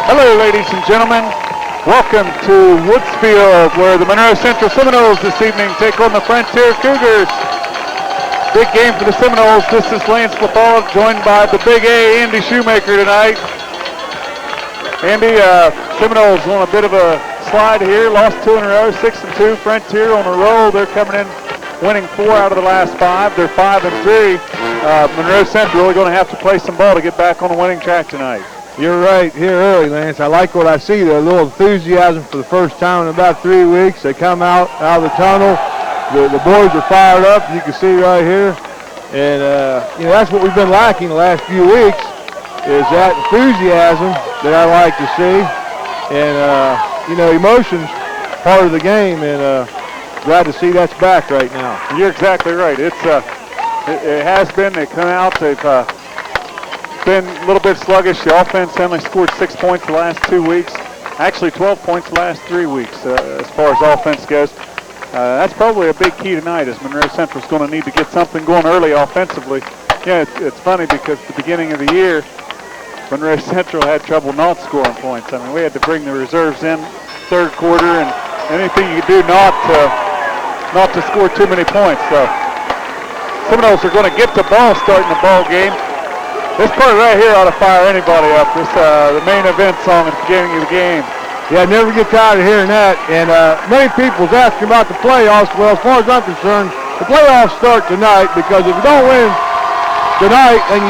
Hello, ladies and gentlemen. Welcome to Woodsfield, where the Monroe Central Seminoles this evening take on the Frontier Cougars. Big game for the Seminoles. This is Lance LaFalle, joined by the Big A, Andy Shoemaker, tonight. Andy, Seminoles on a bit of a slide here. Lost 2 in a row, 6-2. Frontier on a roll. They're coming in winning 4 out of the last 5. They're 5-3. Monroe Central really going to have to play some ball to get back on the winning track tonight. You're right here early, Lance. I like what I see there. A little enthusiasm for the first time in about 3 weeks. They come out of the tunnel. The boys are fired up, you can see right here. And, that's what we've been lacking the last few weeks is that enthusiasm that I like to see. And, emotion's part of the game, and glad to see that's back right now. You're exactly right. It has been. They come out. They've been a little bit sluggish. The offense only scored 6 points the last 2 weeks. Actually, 12 points the last 3 weeks as far as offense goes. That's probably a big key tonight, as Monroe Central's going to need to get something going early offensively. Yeah, it's funny because at the beginning of the year, Monroe Central had trouble not scoring points. I mean, we had to bring the reserves in third quarter and anything you could do not to score too many points. So Seminoles are going to get the ball starting the ball game. This part right here ought to fire anybody up. This the main event song at the beginning of the game. Yeah, I never get tired of hearing that. And many people's asking about the playoffs. Well, as far as I'm concerned, the playoffs start tonight, because if you don't win tonight and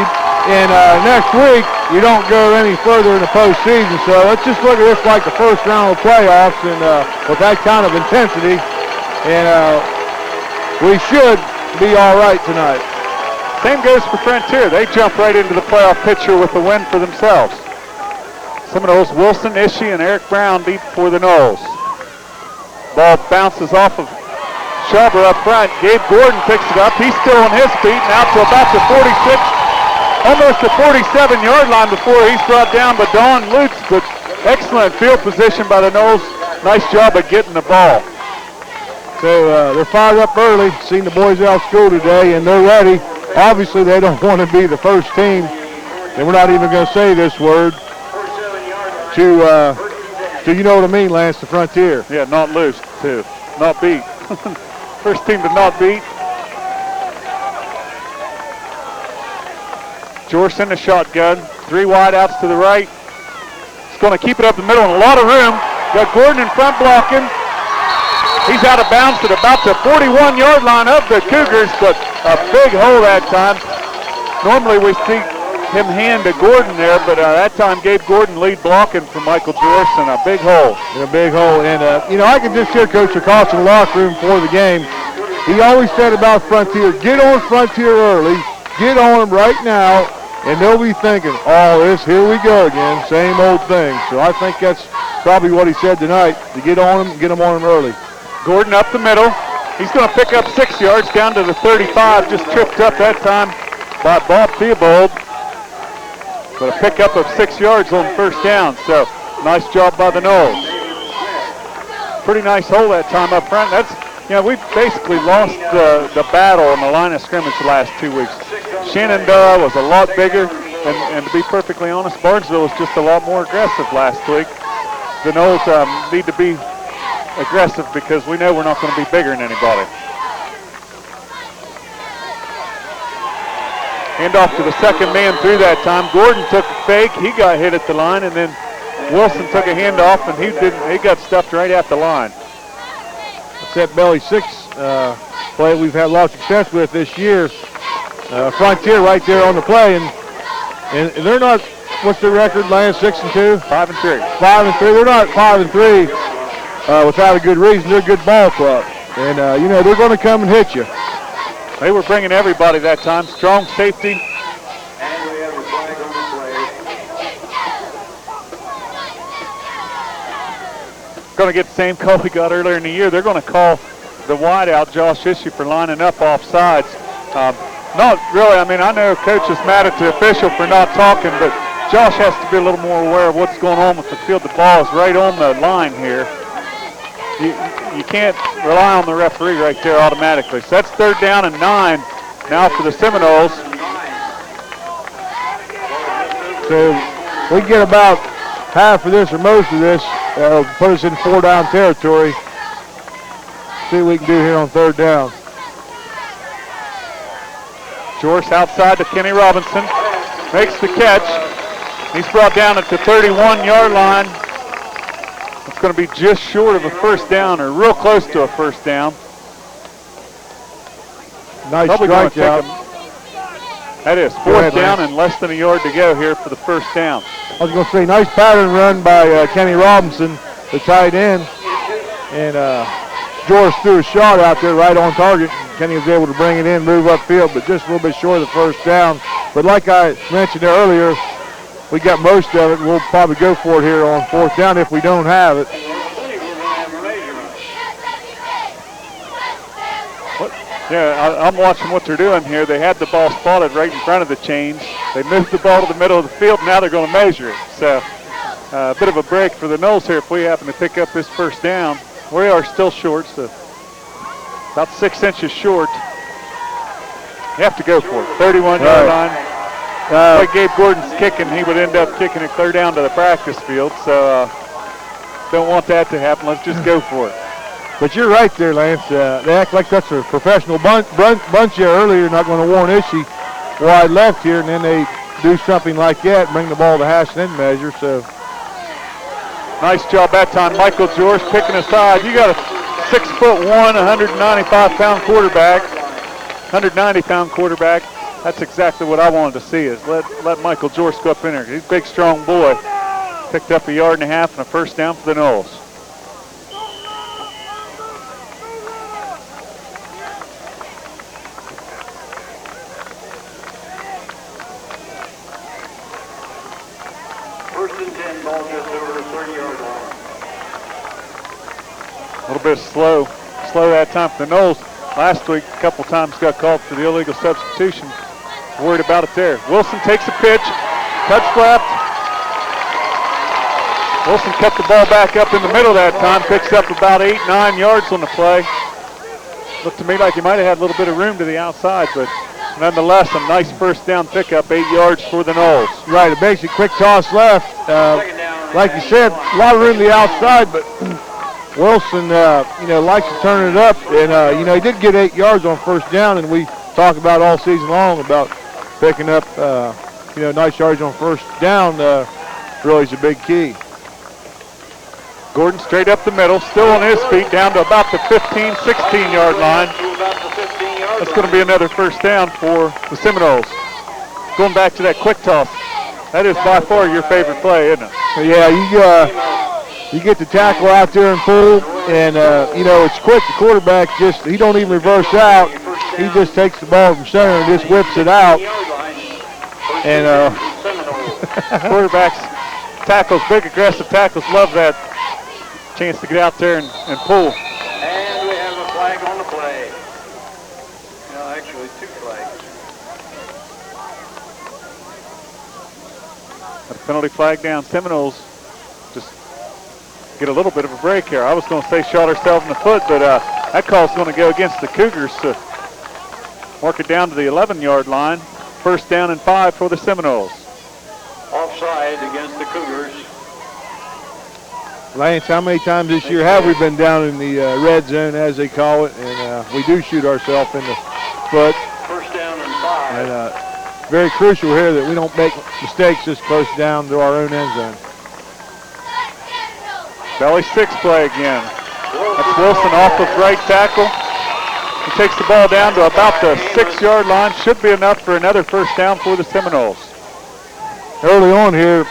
next week, you don't go any further in the postseason. So let's just look at this like the first round of playoffs, and with that kind of intensity, and we should be all right tonight. Same goes for Frontier. They jump right into the playoff picture with a win for themselves. Seminoles, Wilson, Ishii, and Eric Brown deep for the Noles. Ball bounces off of Schauber up front. Gabe Gordon picks it up. He's still on his feet, now to about the 46, almost the 47-yard line before he's brought down by Don Lutz. But excellent field position by the Noles. Nice job of getting the ball. So they're fired up early. Seen the boys out of school today, and they're ready. Obviously, they don't want to be the first team, and we're not even going to say this word, to you know what I mean, Lance, the Frontier. Yeah, not lose, too. Not beat. First team to not beat. Jorse in the shotgun. 3 wide outs to the right. He's going to keep it up the middle in a lot of room. Got Gordon in front blocking. He's out of bounds at about the 41-yard line of the Cougars, but a big hole that time. Normally we see him hand to Gordon there, but that time Gabe Gordon lead blocking for Michael Jorse, and a big hole. And a big hole. And, I can just hear Coach Acosta in the locker room before the game. He always said about Frontier, get on Frontier early, get on them right now, and they'll be thinking, oh, here we go again, same old thing. So I think that's probably what he said tonight, to get on them, get them on them early. Gordon up the middle. He's going to pick up 6 yards down to the 35. Just tripped up that time by Bob Theobald. But a pickup of 6 yards on first down. So nice job by the Noles. Pretty nice hole that time up front. That's, we've basically lost the battle on the line of scrimmage the last 2 weeks. Channnel was a lot bigger. And to be perfectly honest, Barnesville was just a lot more aggressive last week. The Noles need to be aggressive because we know we're not going to be bigger than anybody. Hand off to the second man through that time. Gordon took a fake. He got hit at the line, and then Wilson took a handoff, and he got stuffed right at the line. It's that belly 6 play we've had a lot of success with this year. Frontier right there on the play, and they're not. What's their record, Lance? 6-2. 5-3. 5-3. They're not 5-3. Without a good reason. They're a good ball club. And, they're going to come and hit you. They were bringing everybody that time. Strong safety. Going to get the same call we got earlier in the year. They're going to call the wideout, Josh Ishii, for lining up offsides. Not really. I mean, I know Coach is mad at the official for not talking, but Josh has to be a little more aware of what's going on with the field. The ball is right on the line here. You can't rely on the referee right there automatically. So that's 3rd down and 9 now for the Seminoles. So we get about half of this or most of this, put us in 4-down territory. See what we can do here on 3rd down. Jorce outside to Kenny Robinson. Makes the catch. He's brought down at the 31-yard line. It's going to be just short of a first down, or real close to a first down. Nice strikeout. That is 4th down and less than a yard to go here for the first down. I was going to say, nice pattern run by Kenny Robinson, the tight end. And George threw a shot out there right on target. Kenny was able to bring it in, move upfield, but just a little bit short of the first down. But like I mentioned earlier, we got most of it. We'll probably go for it here on 4th down if we don't have it. Yeah, I'm watching what they're doing here. They had the ball spotted right in front of the chains. They moved the ball to the middle of the field. Now they're going to measure it. So a bit of a break for the Noles here if we happen to pick up this first down. We are still short, so about 6 inches short. You have to go for it. 31-yard line. Like Gabe Gordon's kicking, he would end up kicking it clear down to the practice field. So don't want that to happen. Let's just go for it. But you're right there, Lance. They act like that's a professional bunch here earlier, not going to warn Ishii wide left here, and then they do something like that, bring the ball to hash and then measure. So nice job that time. Michael George picking aside. You got a 6'1", 195-pound quarterback, 190-pound quarterback. That's exactly what I wanted to see, is let Michael George go up in there. He's a big, strong boy. Picked up a yard and a half and a first down for the Noles. A little bit slow that time for the Noles. Last week, a couple times got called for the illegal substitution. Worried about it there. Wilson takes a pitch, cuts left. Wilson cut the ball back up in the middle that time, picks up about 8-9 yards on the play. Looked to me like he might have had a little bit of room to the outside, but nonetheless, a nice first down pickup, 8 yards for the Noles. Right, a basic quick toss left. Like you said, a lot of room to the outside, but Wilson, likes to turn it up, and he did get 8 yards on first down, and we talk about all season long about picking up, nice yards on first down. Really is a big key. Gordon straight up the middle, still on his feet, down to about the 15, 16-yard line. That's going to be another first down for the Seminoles. Going back to that quick toss. That is by far your favorite play, isn't it? Yeah, you get the tackle out there and pull, and it's quick. The quarterback he don't even reverse out. He just takes the ball from center and just whips it out. And quarterbacks, tackles, big aggressive tackles, love that chance to get out there and pull. And we have a flag on the play. No, actually 2 flags. A penalty flag down. Seminoles just get a little bit of a break here. I was going to say shot herself in the foot, but that call's going to go against the Cougars to mark it down to the 11-yard line. First down and 5 for the Seminoles. Offside against the Cougars. Lance, how many times this year have we been down in the red zone, as they call it, and we do shoot ourselves in the foot. First down and 5. And very crucial here that we don't make mistakes this close down to our own end zone. Belly 6 play again. That's Wilson off of right tackle. He takes the ball down to about the 6-yard line. Should be enough for another first down for the Seminoles. Early on here,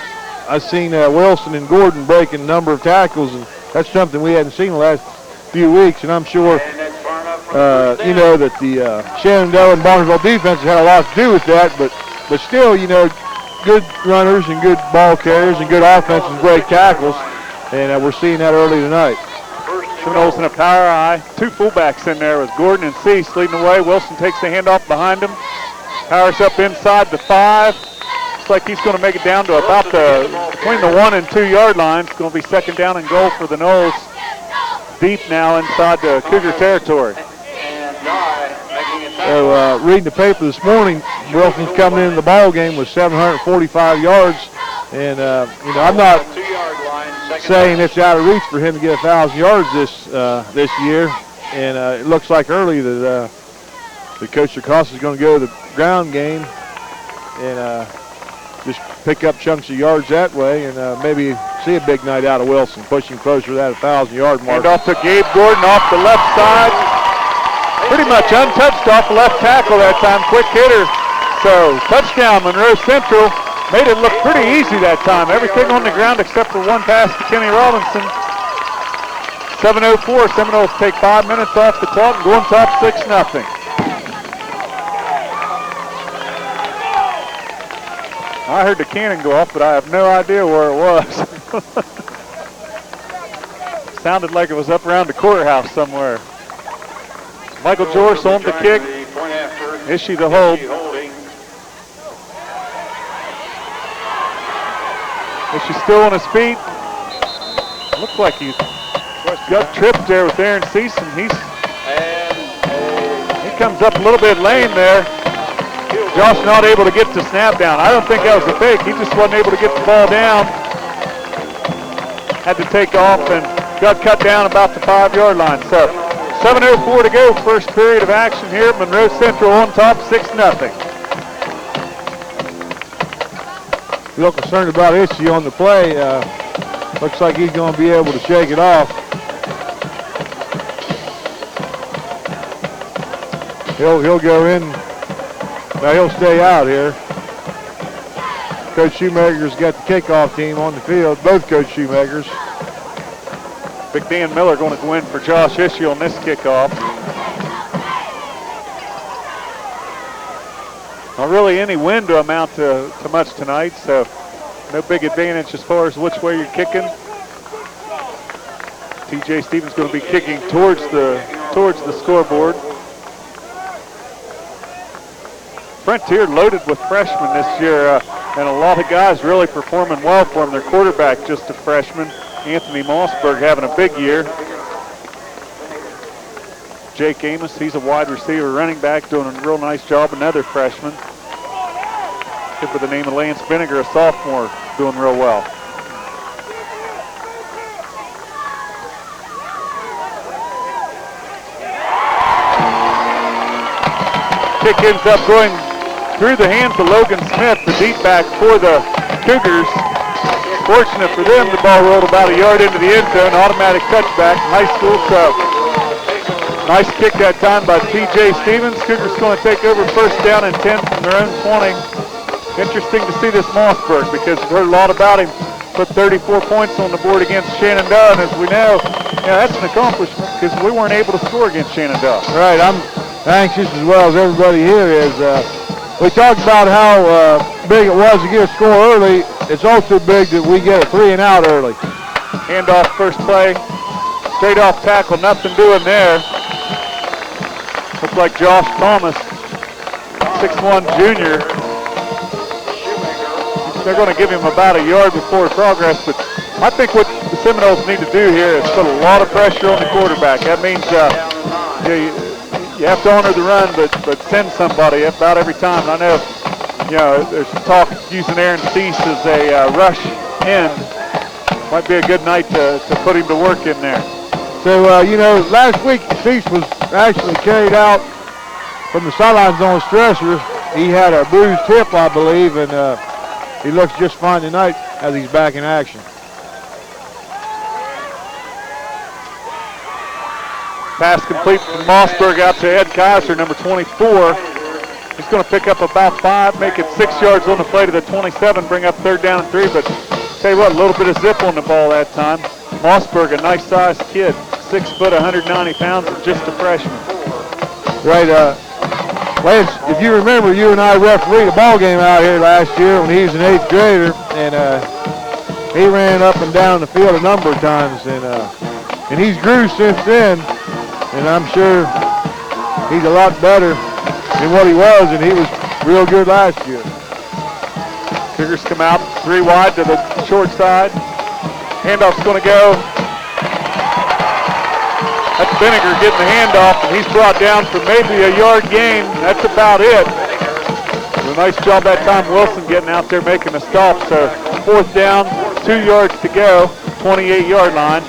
I've seen Wilson and Gordon breaking a number of tackles, and that's something we hadn't seen the last few weeks, and I'm sure that the Channnel and Barnesville defense had a lot to do with that, but still, good runners and good ball carriers and good offenses break tackles, and we're seeing that early tonight. Seminoles in a power eye. 2 fullbacks in there with Gordon and Cease leading the way. Wilson takes the handoff behind him. Powers up inside the 5. Looks like he's going to make it down to about between the 1 and 2 yard line. It's going to be second down and goal for the Noles. Deep now inside the Cougar territory. So reading the paper this morning, Wilson's coming into the ball game with 745 yards, and I'm not saying it's out of reach for him to get 1,000 yards this year. And it looks like early that Coach Acosta is going to go to the ground game and just pick up chunks of yards that way and maybe see a big night out of Wilson, pushing closer to that 1,000-yard mark. And off to Gabe Gordon off the left side. Pretty much untouched off the left tackle that time. Quick hitter. So touchdown, Monroe Central. Made it look pretty easy that time. Everything on the ground except for one pass to Kenny Robinson. 7:04. Seminoles take 5 minutes off the clock and go on top 6-0. I heard the cannon go off, but I have no idea where it was. Sounded like it was up around the courthouse somewhere. Michael Jorce on the kick. Issue the hold. Issue still on his feet. Looks like he got tripped there with Aaron Season. He comes up a little bit lame there. Josh not able to get the snap down. I don't think that was a fake. He just wasn't able to get the ball down. Had to take off and got cut down about the 5-yard line. So 7:04 to go, first period of action here. Monroe Central on top, 6-0. A little concerned about Issue on the play. Looks like he's going to be able to shake it off. He'll go in. Now he'll stay out here. Coach Shoemaker's got the kickoff team on the field, both Coach Shoemakers. Big Dan Miller going to go in for Josh Issue on this kickoff. Not really any wind to amount to much tonight, so no big advantage as far as which way you're kicking. TJ Stevens going to be kicking towards the scoreboard. Frontier loaded with freshmen this year, and a lot of guys really performing well for them. Their quarterback just a freshman, Anthony Mossberg, having a big year. Jake Amos, he's a wide receiver, running back, doing a real nice job. Another freshman, kid by the name of Lance Vinegar, a sophomore, doing real well. Kick ends up going through the hands of Logan Smith, the deep back for the Cougars. Fortunate for them, the ball rolled about a yard into the end zone, automatic touchback, high school. So nice kick that time by TJ Stevens. Cougars going to take over first down and 10 from their own 20. Interesting to see this Mossberg because we've heard a lot about him. Put 34 points on the board against Channnel, and as we know, that's an accomplishment because we weren't able to score against Channnel. Right, I'm anxious as well as everybody here is. We talked about how big it was to get a score early. It's also big that we get a 3 and out early. Handoff first play, straight off tackle, nothing doing there. Looks like Josh Thomas, 6'1" junior. They're going to give him about a yard before progress, but I think what the Seminoles need to do here is put a lot of pressure on the quarterback. That means you have to honor the run, but send somebody about every time. I know, there's talk using Aaron Cease as a rush end. Might be a good night to put him to work in there. So, last week Cease was actually carried out from the sidelines on a stretcher. He had a bruised hip, I believe, and he looks just fine tonight as he's back in action. Pass complete from Mossberg out to Ed Kaiser, number 24. He's going to pick up about 5, make it 6 yards on the play to the 27, bring up third down and 3. But tell you what, a little bit of zip on the ball that time. Mossberg, a nice-sized kid, 6 foot, 190 pounds, and just a freshman. Right, Lance, if you remember, you and I refereed a ball game out here last year when he was an 8th grader, and he ran up and down the field a number of times, and he's grew since then. And I'm sure he's a lot better than what he was, and he was real good last year. Cougars come out 3 wide to the short side. Handoff's going to go. That's Vinegar getting the handoff, and he's brought down for maybe a yard gain. That's about it. A nice job that time, Wilson getting out there making a stop. So 4th down, 2 yards to go. 28-yard line.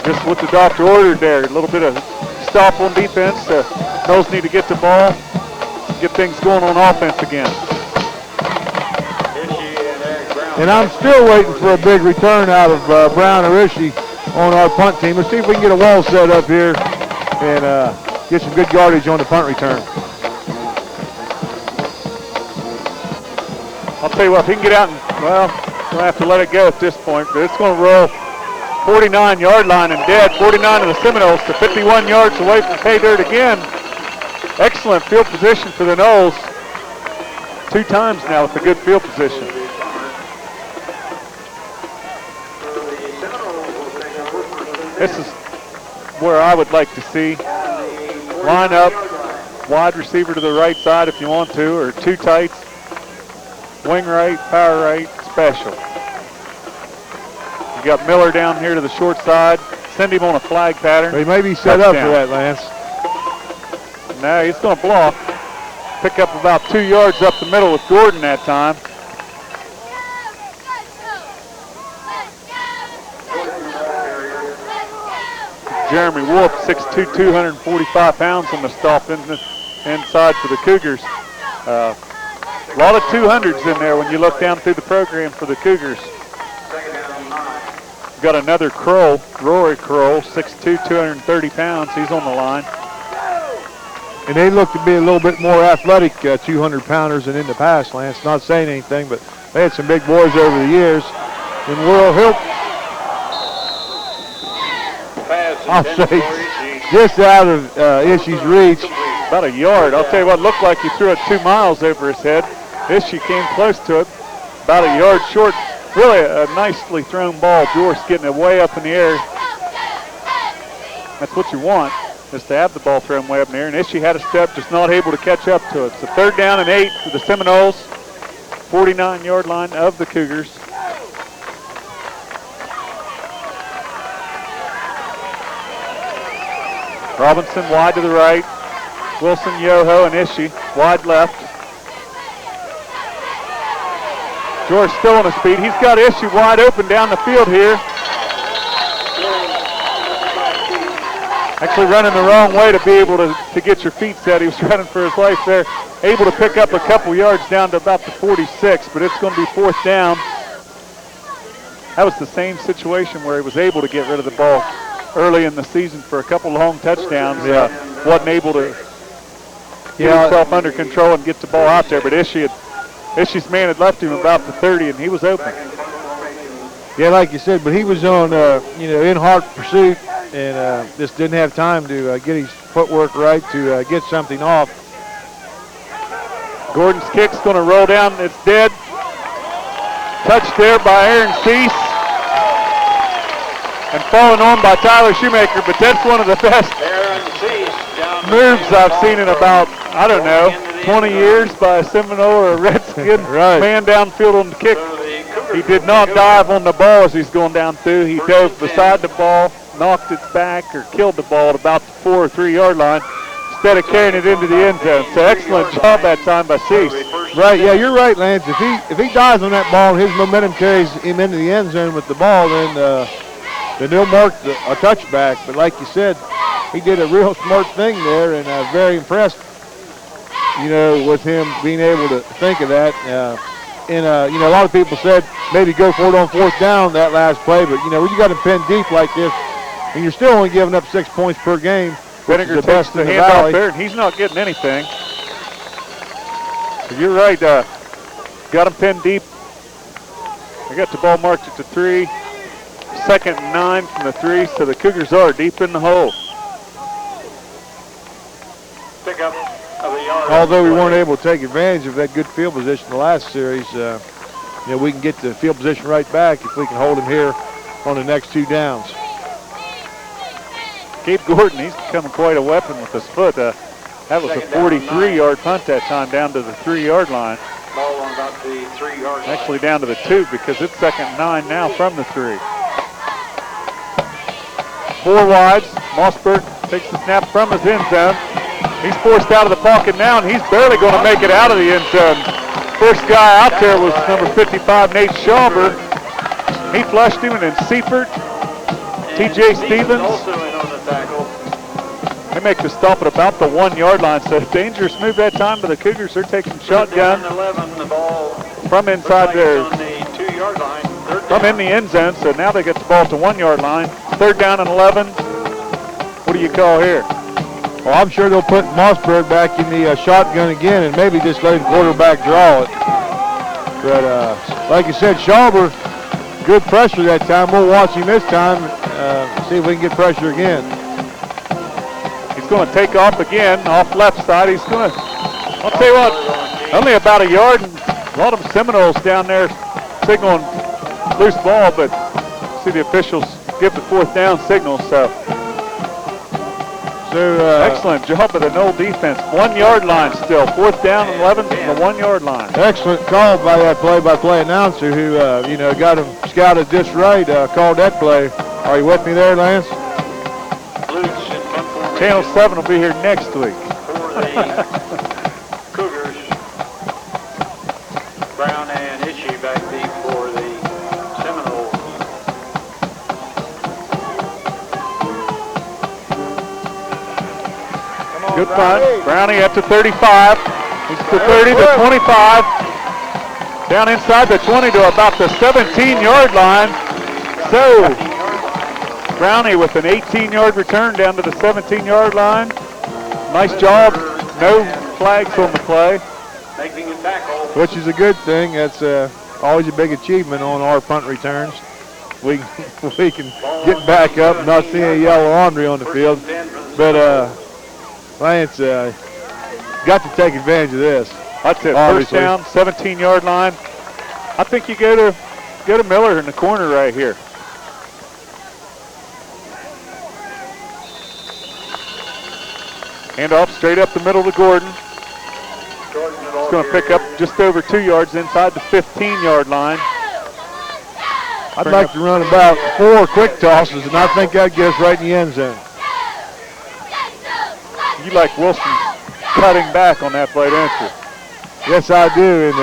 Just what the doctor ordered there. A little bit of stop on defense. Noles need to get the ball, get things going on offense again. And I'm still waiting for a big return out of Brown or Ishii on our punt team. Let's see if we can get a wall set up here and get some good yardage on the punt return. I'll tell you what, if he can get out and, well, we'll have to let it go at this point, but it's going to roll 49-yard line and dead. 49 of the Seminoles to 51 yards away from pay dirt again. Excellent field position for the Noles. 2 times now with a good field position. This is where I would like to see. Line up, wide receiver to the right side if you want to, or 2 tights. Wing right, power right, special. You got Miller down here to the short side. Send him on a flag pattern. They may be set up for that, Lance. No, he's going to block. Pick up about 2 yards up the middle with Gordon that time. Jeremy Wolf, 6'2", 245 pounds on the stop inside for the Cougars. A lot of 200s in there when you look down through the program for the Cougars. Got another Kroll, Rory Kroll, 6'2", 230 pounds. He's on the line. And they look to be a little bit more athletic 200-pounders than in the past, Lance. Not saying anything, but they had some big boys over the years. And I'll say just out of Ishii's reach. About a yard. I'll tell you what, looked like he threw it 2 miles over his head. Ishii came close to it, about a yard short. Really a nicely thrown ball. Jorce getting it way up in the air. That's what you want, is to have the ball thrown way up in the air. And Ishii had a step, just not able to catch up to it. So 3rd down and 8 for the Seminoles. 49-yard line of the Cougars. Robinson wide to the right. Wilson, Yoho, and Ishii wide left. George still on his feet. He's got Ishii wide open down the field here. Actually running the wrong way to be able to get your feet set. He was running for his life there. Able to pick up a couple yards down to about the 46, but it's going to be 4th down. That was the same situation where he was able to get rid of the ball early in the season for a couple long touchdowns. Wasn't able to get himself under control and get the ball out there, but Ishii's man had left him about the 30, and he was open. Yeah, like you said, but he was on, in hard pursuit, and just didn't have time to get his footwork right to get something off. Gordon's kick's going to roll down. It's dead. Touched there by Aaron Cease. And fallen on by Tyler Shoemaker, but that's one of the best moves I've seen in about, 20 years by a Seminole or a Redskin man downfield on the kick. He did not dive on the ball as he's going down through. He dove beside the ball, knocked it back, or killed the ball at about the 4 or 3 yard line instead of carrying it into the end zone. So excellent job that time by Cease. Right, yeah, you're right, Lance. If he dives on that ball, his momentum carries him into the end zone with the ball, then they'll mark a touchback. But like you said, he did a real smart thing there, and very impressed, with him being able to think of that. And a lot of people said maybe go for it on 4th down that last play, but, when you got him pinned deep like this, and you're still only giving up 6 points per game, Vinegar takes the handoff there, and he's not getting anything. So you're right. Got him pinned deep. I got the ball marked at the 3. 2nd and 9 from the 3, so the Cougars are deep in the hole. Pick up of the yard. Although we weren't able to take advantage of that good field position the last series, we can get the field position right back if we can hold him here on the next 2 downs. Gabe Gordon, he's becoming quite a weapon with his foot. That was a 43-yard punt that time down to the 3 yard line. Ball on about the 3 yard line. Actually down to the 2 because it's 2nd and 9 now from the 3. 4 wides. Mossberg takes the snap from his end zone. He's forced out of the pocket now, and he's barely going to make it out of the end zone. First guy out there was number 55, Nate Schauber. He flushed him, and then Seifert, T.J. Stevens. Also in on the tackle. They make the stop at about the 1 yard line. So dangerous move that time by the Cougars. They're taking shotgun 11, the ball from inside there. on the 2 yard line. From in the end zone, so now they get the ball at the 1 yard line. 3rd down and 11. What do you call here? Well, I'm sure they'll put Mossberg back in the shotgun again and maybe just let the quarterback draw it. But like you said, Schauber, good pressure that time. We'll watch him this time, see if we can get pressure again. He's going to take off again, off left side. He's going to, I'll tell you what, only about a yard, and a lot of Seminoles down there signaling loose ball, but see the officials give the 4th down signal, so. Excellent job by the Knoll defense. 1 yard line still. 4th down and 11 from the 1 yard line. Excellent call by that play-by-play announcer who, got him scouted just right, called that play. Are you with me there, Lance? Channel 7 will be here next week. For the Cougars, Brown and Ishii back deep for the Seminoles. Good punt. Brownie up to 35. He's to 30 to 25. Down inside the 20 to about the 17-yard line. So Brownie with an 18-yard return down to the 17-yard line. Nice job. No flags on the play. Making a tackle. Which is a good thing. That's always a big achievement on our punt returns. We can get back up and not see any yellow laundry on the field. But Lance got to take advantage of this. That's it. Obviously. First down, 17-yard line. I think you go to Miller in the corner right here. Hand off straight up the middle to Gordon. He's going to pick up just over 2 yards inside the 15-yard line. I'd like to run about 4 quick tosses, and I think that'd get us right in the end zone. You like Wilson cutting back on that play, don't you? Yes, I do. And,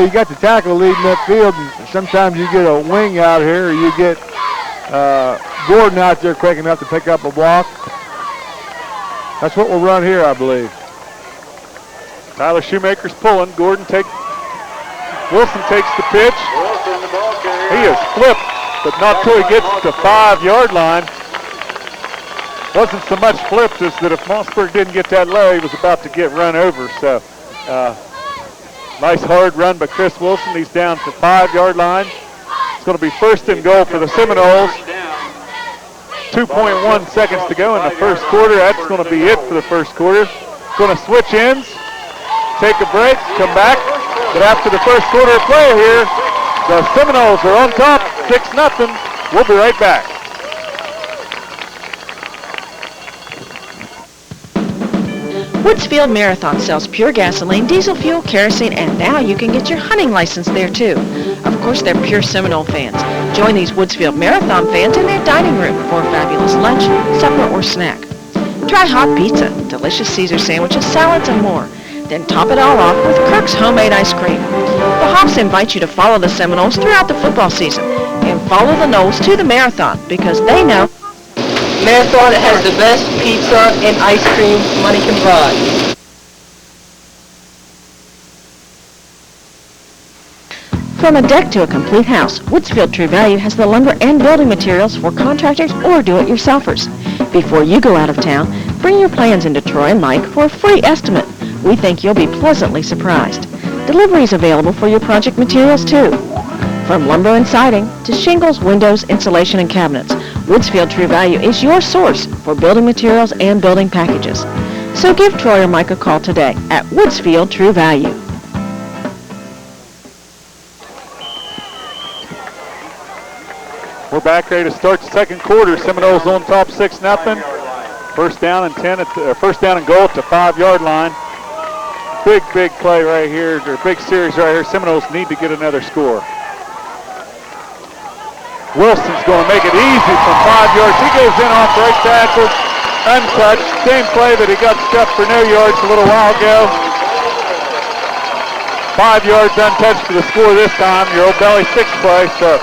you got the tackle leading upfield, and sometimes you get a wing out here, or you get Gordon out there quick enough to pick up a block. That's what we'll run here, I believe. Tyler Shoemaker's pulling. Wilson takes the pitch. Wilson, the ball carrier. He is flipped, but not till he gets to the 5-yard line. Wasn't so much flipped as that if Mossberg didn't get that low, he was about to get run over. So nice hard run by Chris Wilson. He's down to the 5-yard line. It's going to be 1st and goal for the Seminoles. 2.1 seconds to go in the first quarter. That's going to be it for the first quarter. Going to switch ends, take a break, come back. But after the first quarter of play here, the Seminoles are on top, 6-0. We'll be right back. Woodsfield Marathon sells pure gasoline, diesel fuel, kerosene, and now you can get your hunting license there too. Of course, they're pure Seminole fans. Join these Woodsfield Marathon fans in their dining room for a fabulous lunch, supper, or snack. Try hot pizza, delicious Caesar sandwiches, salads, and more. Then top it all off with Kirk's homemade ice cream. The Hawks invite you to follow the Seminoles throughout the football season and follow the Noles to the marathon because they know Marathon has the best pizza and ice cream money can buy. From a deck to a complete house, Woodsfield True Value has the lumber and building materials for contractors or do-it-yourselfers. Before you go out of town, bring your plans into Troy and Mike for a free estimate. We think you'll be pleasantly surprised. Delivery is available for your project materials too. From lumber and siding to shingles, windows, insulation, and cabinets, Woodsfield True Value is your source for building materials and building packages. So give Troy or Mike a call today at Woodsfield True Value. We're back ready to start the second quarter. Seminoles on top 6-0. First down and 10 first down and goal at the 5-yard line. Big play right here, or big series right here. Seminoles need to get another score. Wilson's going to make it easy from 5 yards. He goes in off right tackle, untouched. Same play that he got stuffed for no yards a little while ago. 5 yards untouched to the score this time. Your old Belly 6 play. So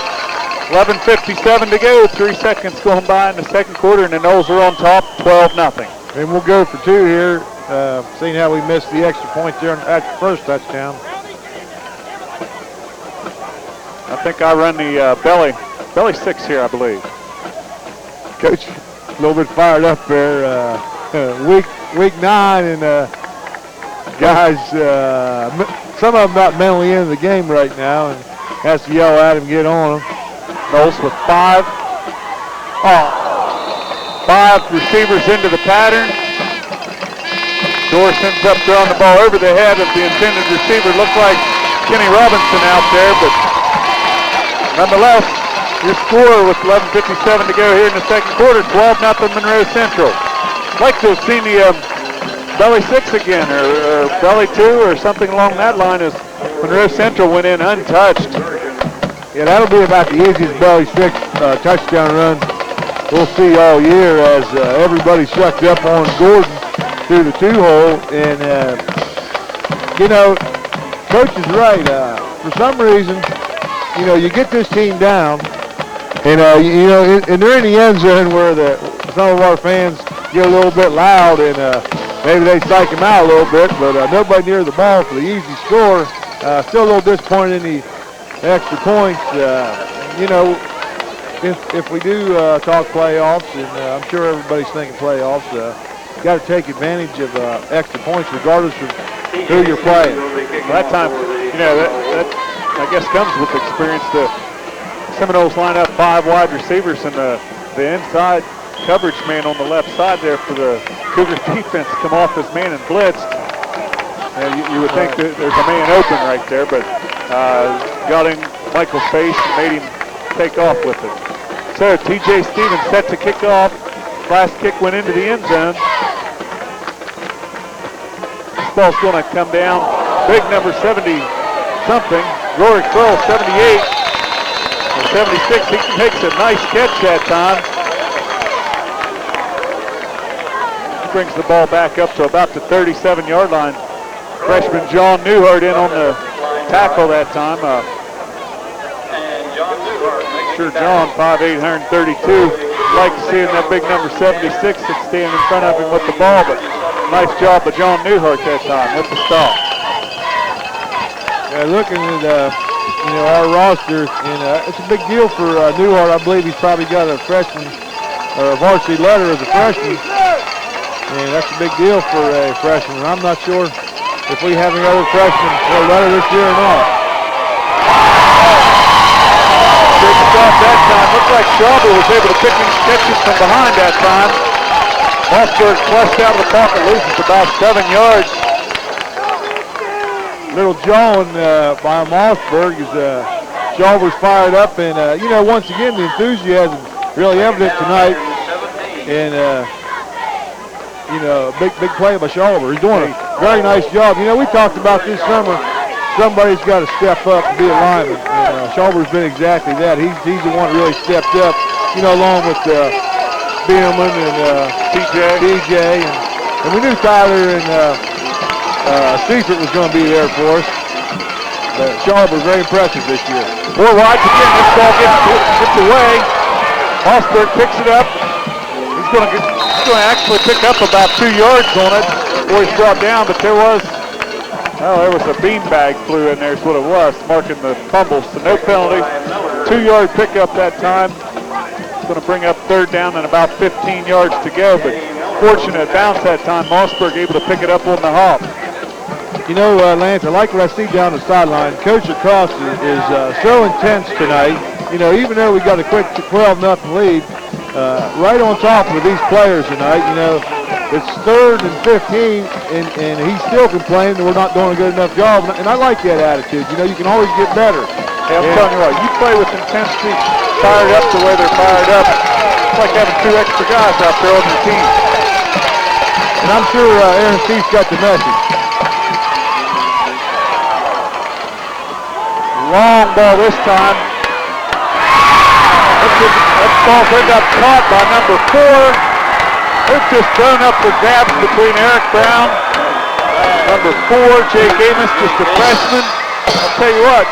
11:57 to go. 3 seconds going by in the second quarter, and the Noles are on top, 12-0. And we'll go for 2 here, seeing how we missed the extra point there at the first touchdown. I think I run the Belly 6 here, I believe. Coach, a little bit fired up there. Week 9, and guys, some of them not mentally into the game right now, and has to yell at him, get on them. Noles with 5 receivers into the pattern. Doris ends up throwing the ball over the head of the intended receiver. Looked like Kenny Robinson out there, but nonetheless, your score with 11:57 to go here in the second quarter, 12-0 Monroe Central. Like to have seen the Belly 6 again, or Belly 2, or something along that line, as Monroe Central went in untouched. Yeah, that'll be about the easiest Belly 6 touchdown run we'll see all year, as everybody shucked up on Gordon through the 2-hole. And, you know, Coach is right. For some reason, you know, you get this team down, and, you know, and they're in the end zone where some of our fans get a little bit loud, and maybe they psych them out a little bit, but nobody near the ball for the easy score. Still a little disappointed in the extra points. You know, if we do talk playoffs, and I'm sure everybody's thinking playoffs, got to take advantage of extra points regardless of who you're playing. That time, you know, that I guess comes with experience. The Seminoles line up 5 wide receivers, and the inside coverage man on the left side there for the Cougars defense come off as man and blitzed. And you would think that there's a man open right there, but got in Michael's face and made him take off with it. So TJ Stevens set to kick off. Last kick went into the end zone. This ball's going to come down. Big number 70-something. Rory Kroll, 78. Or 76. He makes a nice catch that time. Brings the ball back up to about the 37-yard line. Freshman John Newhart in on the tackle that time. Sure, John, 5'8", 132. Like seeing that big number 76 that's standing in front of him with the ball, but nice job by John Newhart that time with the stop. Yeah, looking at you know, our roster, and it's a big deal for Newhart. I believe he's probably got a freshman or a varsity letter as a freshman, and that's a big deal for a freshman. I'm not sure if we have any other freshmen for a letter this year or not. Big stop that time. Looked like Schauber was able to pick these catches from behind that time. Mossberg flushed out of the pocket, loses about 7 yards. Little John by Mossberg is Schauber's fired up, and you know, once again the enthusiasm really evident tonight, and you know, big play by Schauber. He's doing a very nice job. You know, we talked about this summer, somebody's got to step up and be a lineman, and Schauber's been exactly that. He's the one that really stepped up, you know, along with Beerman and TJ, and we knew Tyler and Seifert was going to be there for us. But Schauber very impressive this year. 4 wide again. This ball gets away. Mossberg picks it up. He's going to actually pick up about 2 yards on it before he's brought down, but there was a beanbag flew in there is what it was, marking the fumble. So no penalty. 2-yard pickup that time. It's going to bring up 3rd down and about 15 yards to go, but fortunate bounce that time. Mossberg able to pick it up on the hop. You know, Lance, I like what I see down the sideline. Coach Lacrosse is so intense tonight. You know, even though we got a quick 12-0 lead, right on top of these players tonight. You know, it's 3rd and 15, and he's still complaining that we're not doing a good enough job. And I like that attitude. You know, you can always get better. Hey, I'm telling you what, you play with intensity, fired up the way they're fired up. It's like having 2 extra guys out there on your team. And I'm sure Aaron Steve's got the message. Long ball this time. That ball ended up caught by number 4. It's just thrown up for grabs between Eric Brown, number 4, Jake Amos, just a freshman, I'll tell you what,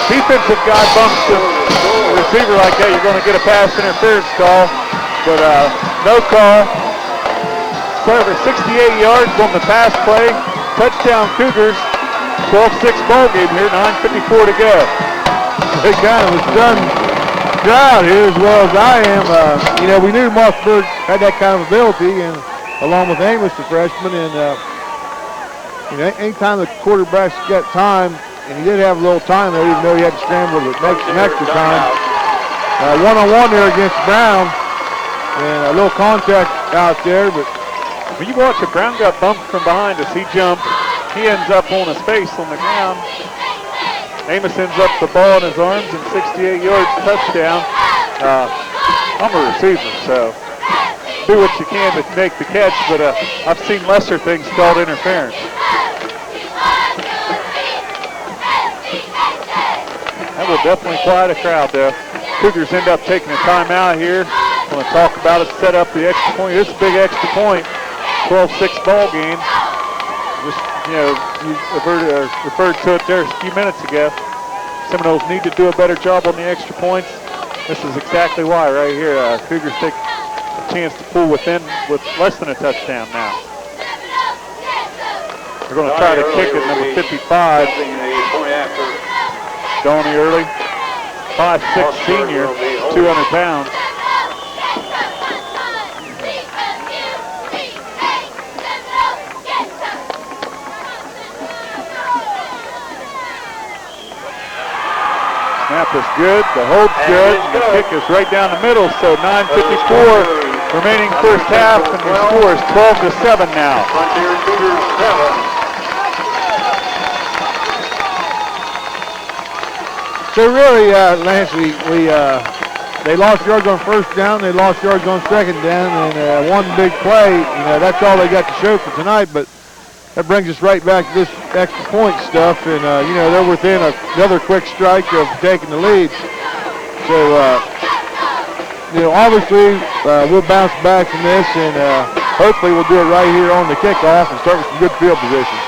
defensive guy bumps the receiver like that, you're going to get a pass interference call, but no call. Server 68 yards on the pass play. Touchdown Cougars. 12-6 ball game here, 9:54 to go. They kind of was stunned crowd here as well as I am. You know, we knew Marksburg had that kind of ability, and along with Amos, the freshman, and you know, anytime the quarterback's got time, and he did have a little time there, even though he had to scramble to make some extra time. One-on-one there against Brown, and a little contact out there, but when you watch it, Brown got bumped from behind as he jumped. He ends up on his face on the ground. Amos ends up the ball in his arms and 68 yards touchdown. I'm a receiver, so do what you can to make the catch, but I've seen lesser things called interference. That will definitely quiet a crowd, though. Cougars end up taking a timeout here. I'm going to talk about it, set up the extra point. This is a big extra point. 12-6 ball game. Just, you know, you referred to it there a few minutes ago. Seminoles need to do a better job on the extra points. This is exactly why right here. Cougars take a chance to pull with less than a touchdown now. They're going to try to kick at number 55. Donnie Early, 5'6" senior, 200 pounds. Snap is good, the hold's good, and the kick is right down the middle, so 9:54 remaining first half, and the score is 12-7 now. So really, Lance, they lost yards on first down, they lost yards on second down, and one big play, you know, that's all they got to show for tonight, but that brings us right back to this extra point stuff, and you know, they're within another quick strike of taking the lead. So, you know, obviously we'll bounce back from this, and hopefully we'll do it right here on the kickoff and start with some good field position.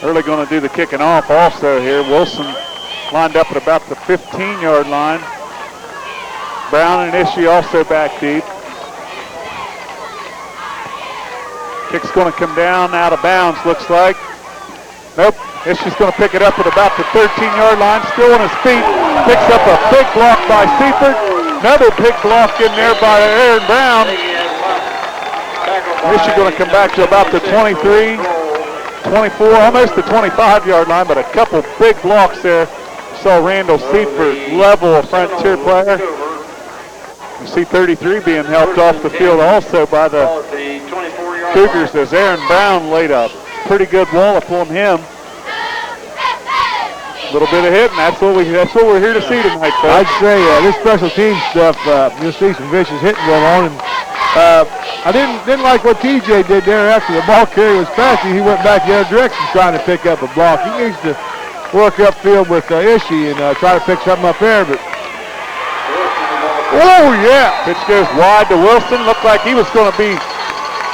Early going to do the kicking off also here. Wilson lined up at about the 15-yard line. Brown and Ishii also back deep. Kick's going to come down out of bounds, looks like. Nope, Ishii's going to pick it up at about the 13-yard line, still on his feet. Picks up a big block by Seifert. Another big block in there by Aaron Brown. Ishii going to come back to about the 23. 24, almost the 25-yard line, but a couple big blocks there. Saw Randall Seifert level a Frontier player. You see 33 being helped off the field also by the Cougars as Aaron Brown laid a pretty good wallop on him. A little bit of hitting, that's what we're here to see tonight, folks. I'd say this special team stuff, you'll see some vicious hitting going on. And, I didn't like what TJ did there after the ball carrier was passing. He went back the other direction trying to pick up a block. He needs to work upfield with Ishii and try to pick something up there. But oh yeah, pitch goes wide to Wilson. Looked like he was going to be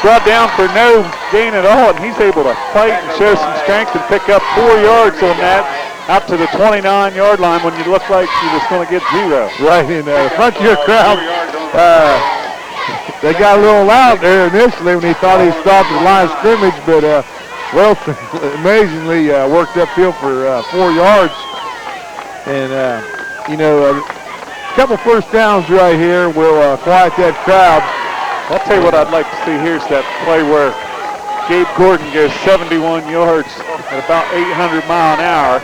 brought down for no gain at all, and he's able to fight and show some strength and pick up 4 yards on that out to the 29-yard line when you look like he was going to get 0. Right in the Frontier crowd. They got a little loud there initially when he thought he stopped at the line of scrimmage, but Wilson amazingly worked upfield for 4 yards. And, you know, a couple first downs right here will quiet that crowd. I'll tell you what I'd like to see here is that play where Gabe Gordon goes 71 yards at about 800 mile an hour.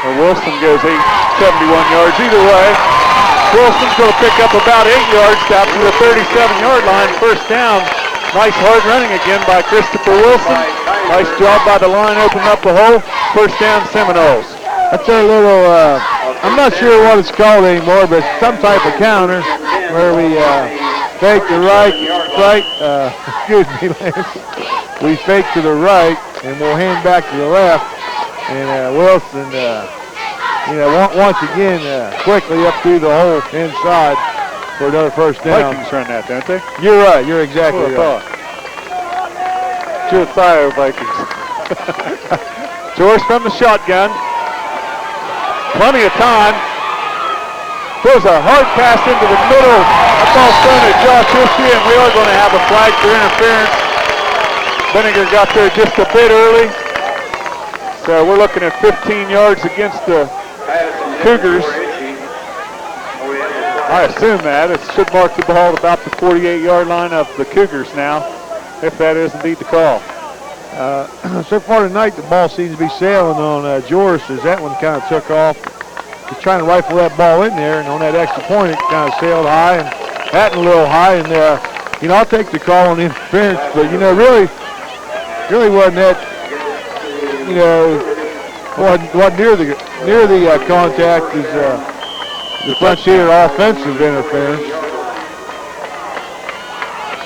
Or Wilson goes 71 yards. Either way, Wilson's going to pick up about 8 yards down to the 37-yard line. First down. Nice hard running again by Christopher Wilson. Nice job by the line opening up the hole. First down, Seminoles. That's our little, I'm not sure what it's called anymore, but it's some type of counter where we fake to right, excuse me, Lance. We fake to the right, and we'll hand back to the left. And Wilson, once again, quickly up through the hole inside for another first down. Vikings run that, don't they? You're right. You're exactly right. Josiah Vikings. George from the shotgun. Plenty of time. Throws a hard pass into the middle. That ball's thrown at Josh Hiskey, and we are going to have a flag for interference. Vinegar got there just a bit early. So we're looking at 15 yards against the Cougars. I assume that. It should mark the ball at about the 48-yard line of the Cougars now, if that is indeed the call. So far tonight, the ball seems to be sailing on Joris as that one kind of took off. He's trying to rifle that ball in there, and on that extra point, it kind of sailed high and batting a little high. And, I'll take the call on interference, but, really wasn't that, wasn't near the contact as the Frontier offensive interference.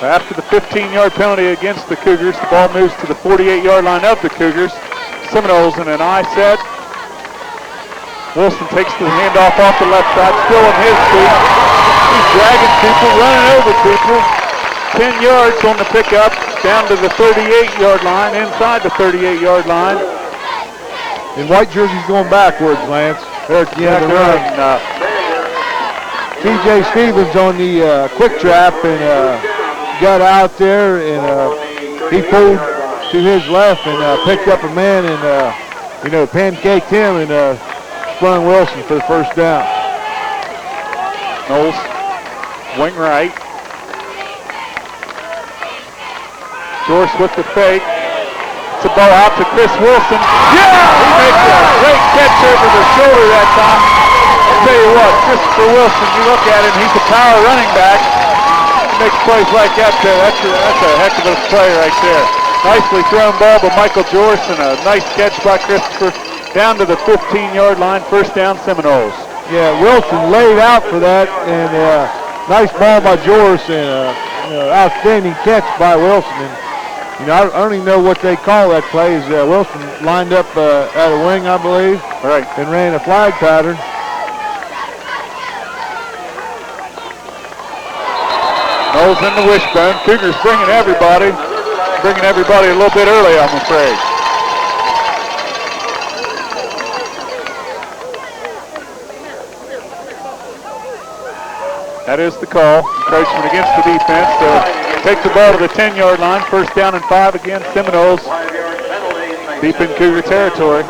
After the 15-yard penalty against the Cougars, the ball moves to the 48-yard line of the Cougars. Seminoles in an I set. Wilson takes the handoff off the left side, still on his feet. He's dragging people, running over people. 10 yards on the pickup, down to the 38-yard line, inside the 38-yard line. And white jersey's going backwards, Lance. There at the end of the run. T.J. Stevens on the quick trap and got out there, and he pulled to his left and picked up a man and, pancaked him and sprung Wilson for the first down. Knowles, wing right. Joris with the fake. It's a ball out to Chris Wilson. Yeah! He makes a great catch over the shoulder that time. I'll tell you what, Christopher Wilson, you look at him, he's a power running back. Makes plays like that, that's a heck of a play right there. Nicely thrown ball by Michael Joris, and a nice catch by Christopher down to the 15-yard line, first down Seminoles. Yeah, Wilson laid out for that, and nice ball by Joris, and outstanding catch by Wilson. And, I don't even know what they call that play. Wilson lined up at a wing, I believe, right, and ran a flag pattern. Knowles in the wishbone. Cougars bringing everybody a little bit early, I'm afraid. That is the call. Encroachment against the defense. So take the ball to the 10-yard line. First down and 5 again. Seminoles deep in Cougar territory.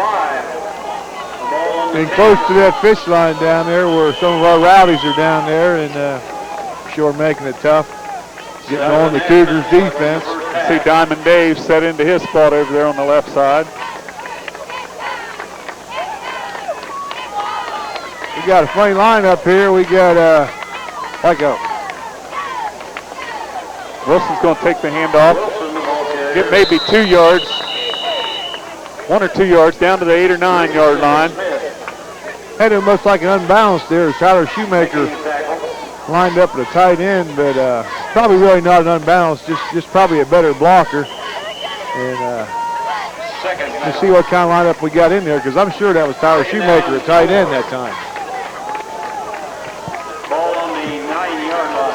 And close to that fish line down there where some of our rowdies are down there, and sure making it tough. Getting on the Cougars defense. You see Diamond Dave set into his spot over there on the left side. We got a funny line up here. We got Wilson's going to take the handoff. Get maybe 2 yards. 1 or 2 yards down to the 8 or 9 yard line. Had it almost like an unbalanced there. Tyler Shoemaker lined up at a tight end, but probably really not an unbalanced, just probably a better blocker. And let's see what kind of lineup we got in there, because I'm sure that was Tyler Shoemaker at tight end that time.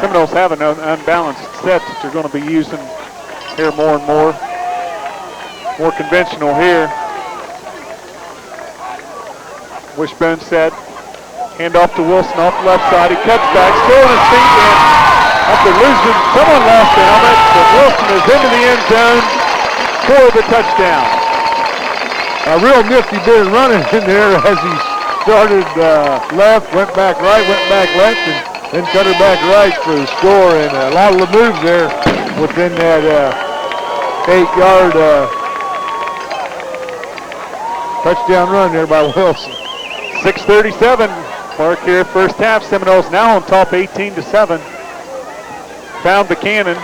Seminoles have an unbalanced set that they're going to be using here more and more. More conventional here. Wishbone set. Hand off to Wilson off the left side. He cuts back, still on his feet, and after losing, someone lost the helmet, but Wilson is into the end zone for the touchdown. A real nifty bit of running in there as he started left, went back right, went back left, and then cut her back right for the score. And a lot of the moves there within that 8-yard touchdown run there by Wilson. 6:37 mark here, first half. Seminoles now on top 18-7. Found Buchanan,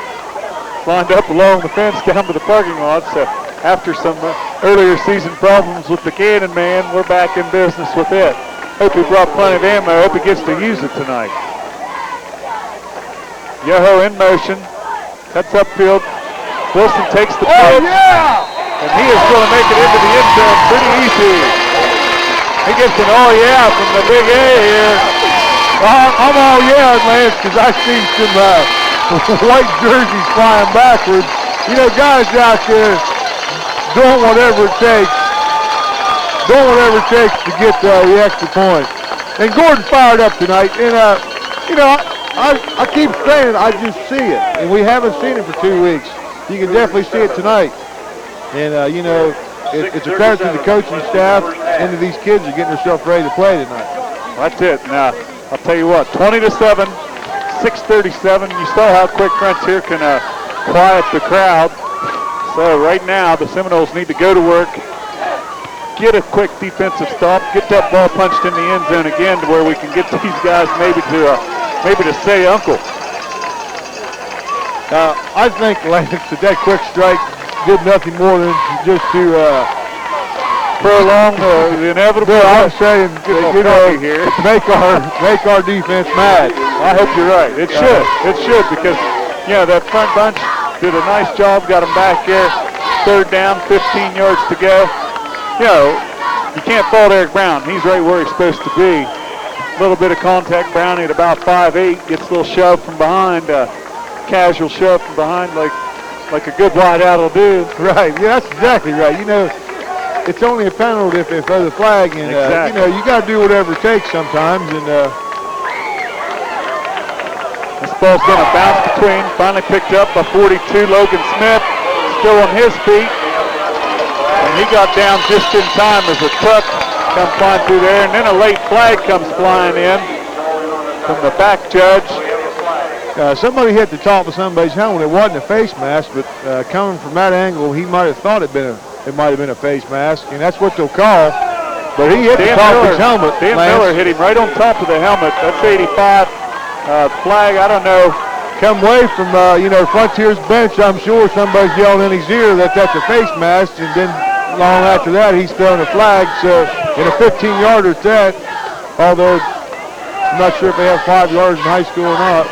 lined up along the fence down to the parking lot. So after some earlier season problems with Buchanan, man, we're back in business with it. Hope he brought plenty of ammo. Hope he gets to use it tonight. Yoho in motion. Cuts upfield. Wilson takes the pitch. Oh, yeah! And he is going to make it into the end zone pretty easy. He gets an oh yeah from the big A here. I'm all yeah, Lance, because I see some white jerseys flying backwards. You know, guys out there doing whatever it takes. Doing whatever it takes to get the extra point. And Gordon fired up tonight. And, you know, I keep saying I just see it. And we haven't seen it for 2 weeks. You can definitely see it tonight. And, you know, it's a credit to the coaching staff and to these kids are getting themselves ready to play tonight. That's it. Now, I'll tell you what, 20-7, 6:37. You saw how quick Frontier can quiet the crowd. So right now, the Seminoles need to go to work, get a quick defensive stop, get that ball punched in the end zone again to where we can get these guys maybe to say uncle. I think, Lance, that quick strike did nothing more than just to prolong the inevitable. I'm saying, you know, here. make our defense mad. I hope you're right. It should. It should because, you know, that front bunch did a nice job, got them back there. 3rd down, 15 yards to go. You know, you can't fault Eric Brown. He's right where he's supposed to be. A little bit of contact. Brownie at about 5'8", gets a little shove from behind, casual shove from behind like a good wideout will do. Right, yeah, that's exactly right. You know, it's only a penalty if they throw the flag, and exactly. You know, you got to do whatever it takes sometimes. And this ball's going to bounce between. Finally picked up by 42, Logan Smith, still on his feet. And he got down just in time as a truck comes flying through there, and then a late flag comes flying in from the back judge. Somebody hit the top of somebody's helmet. It wasn't a face mask, but coming from that angle, he might have thought it might have been a face mask, and that's what they'll call. But he hit the top of his helmet. Dan Miller hit him right on top of the helmet. That's 85 flag. I don't know. Come away from you know, Frontier's bench. I'm sure somebody's yelling in his ear that that's a face mask, and then long after that, he's throwing a flag. So in a 15-yarder at that, although I'm not sure if they have 5 yards in high school or not.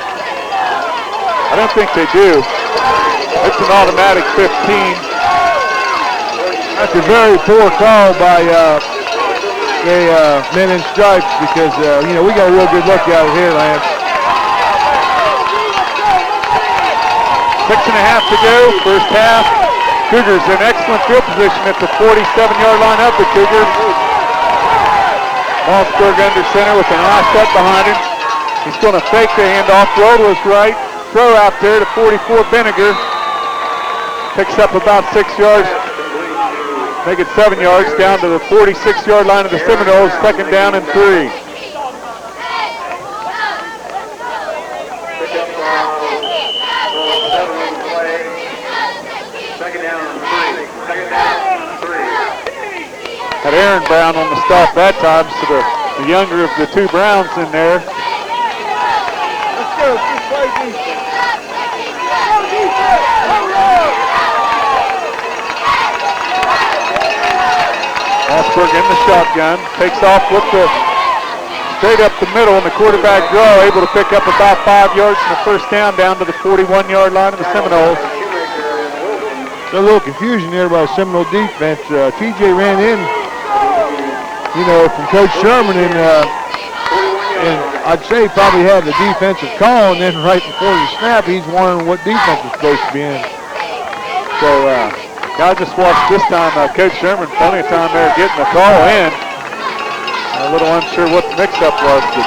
I don't think they do. It's an automatic 15. That's a very poor call by the men in stripes because, you know, we got a real good look at it here, Lance. 6.5 to go, first half. Cougars in excellent field position at the 47-yard line of the Cougars. Mossberg under center with an eye set behind him. He's going to fake the handoff, roll to his right. Throw out there to 44 Benninger. Picks up about 6 yards. Make it 7 yards down to the 46-yard line of the Seminoles. 2nd down and 3. Had Aaron Brown on the stop that time, so the younger of the two Browns in there. Let's go. Just play defense. Mossberg in the shotgun, takes off with the straight up the middle, and the quarterback draw, able to pick up about 5 yards and a first down to the 41-yard line of the Seminoles. So a little confusion there by the Seminole defense. TJ ran in, you know, from Coach Sherman, and I'd say probably had the defensive call, and then right before the snap, he's wondering what defense is supposed to be in. So, I just watched this time, Coach Sherman, plenty of time there getting the call in. A little unsure what the mix-up was, but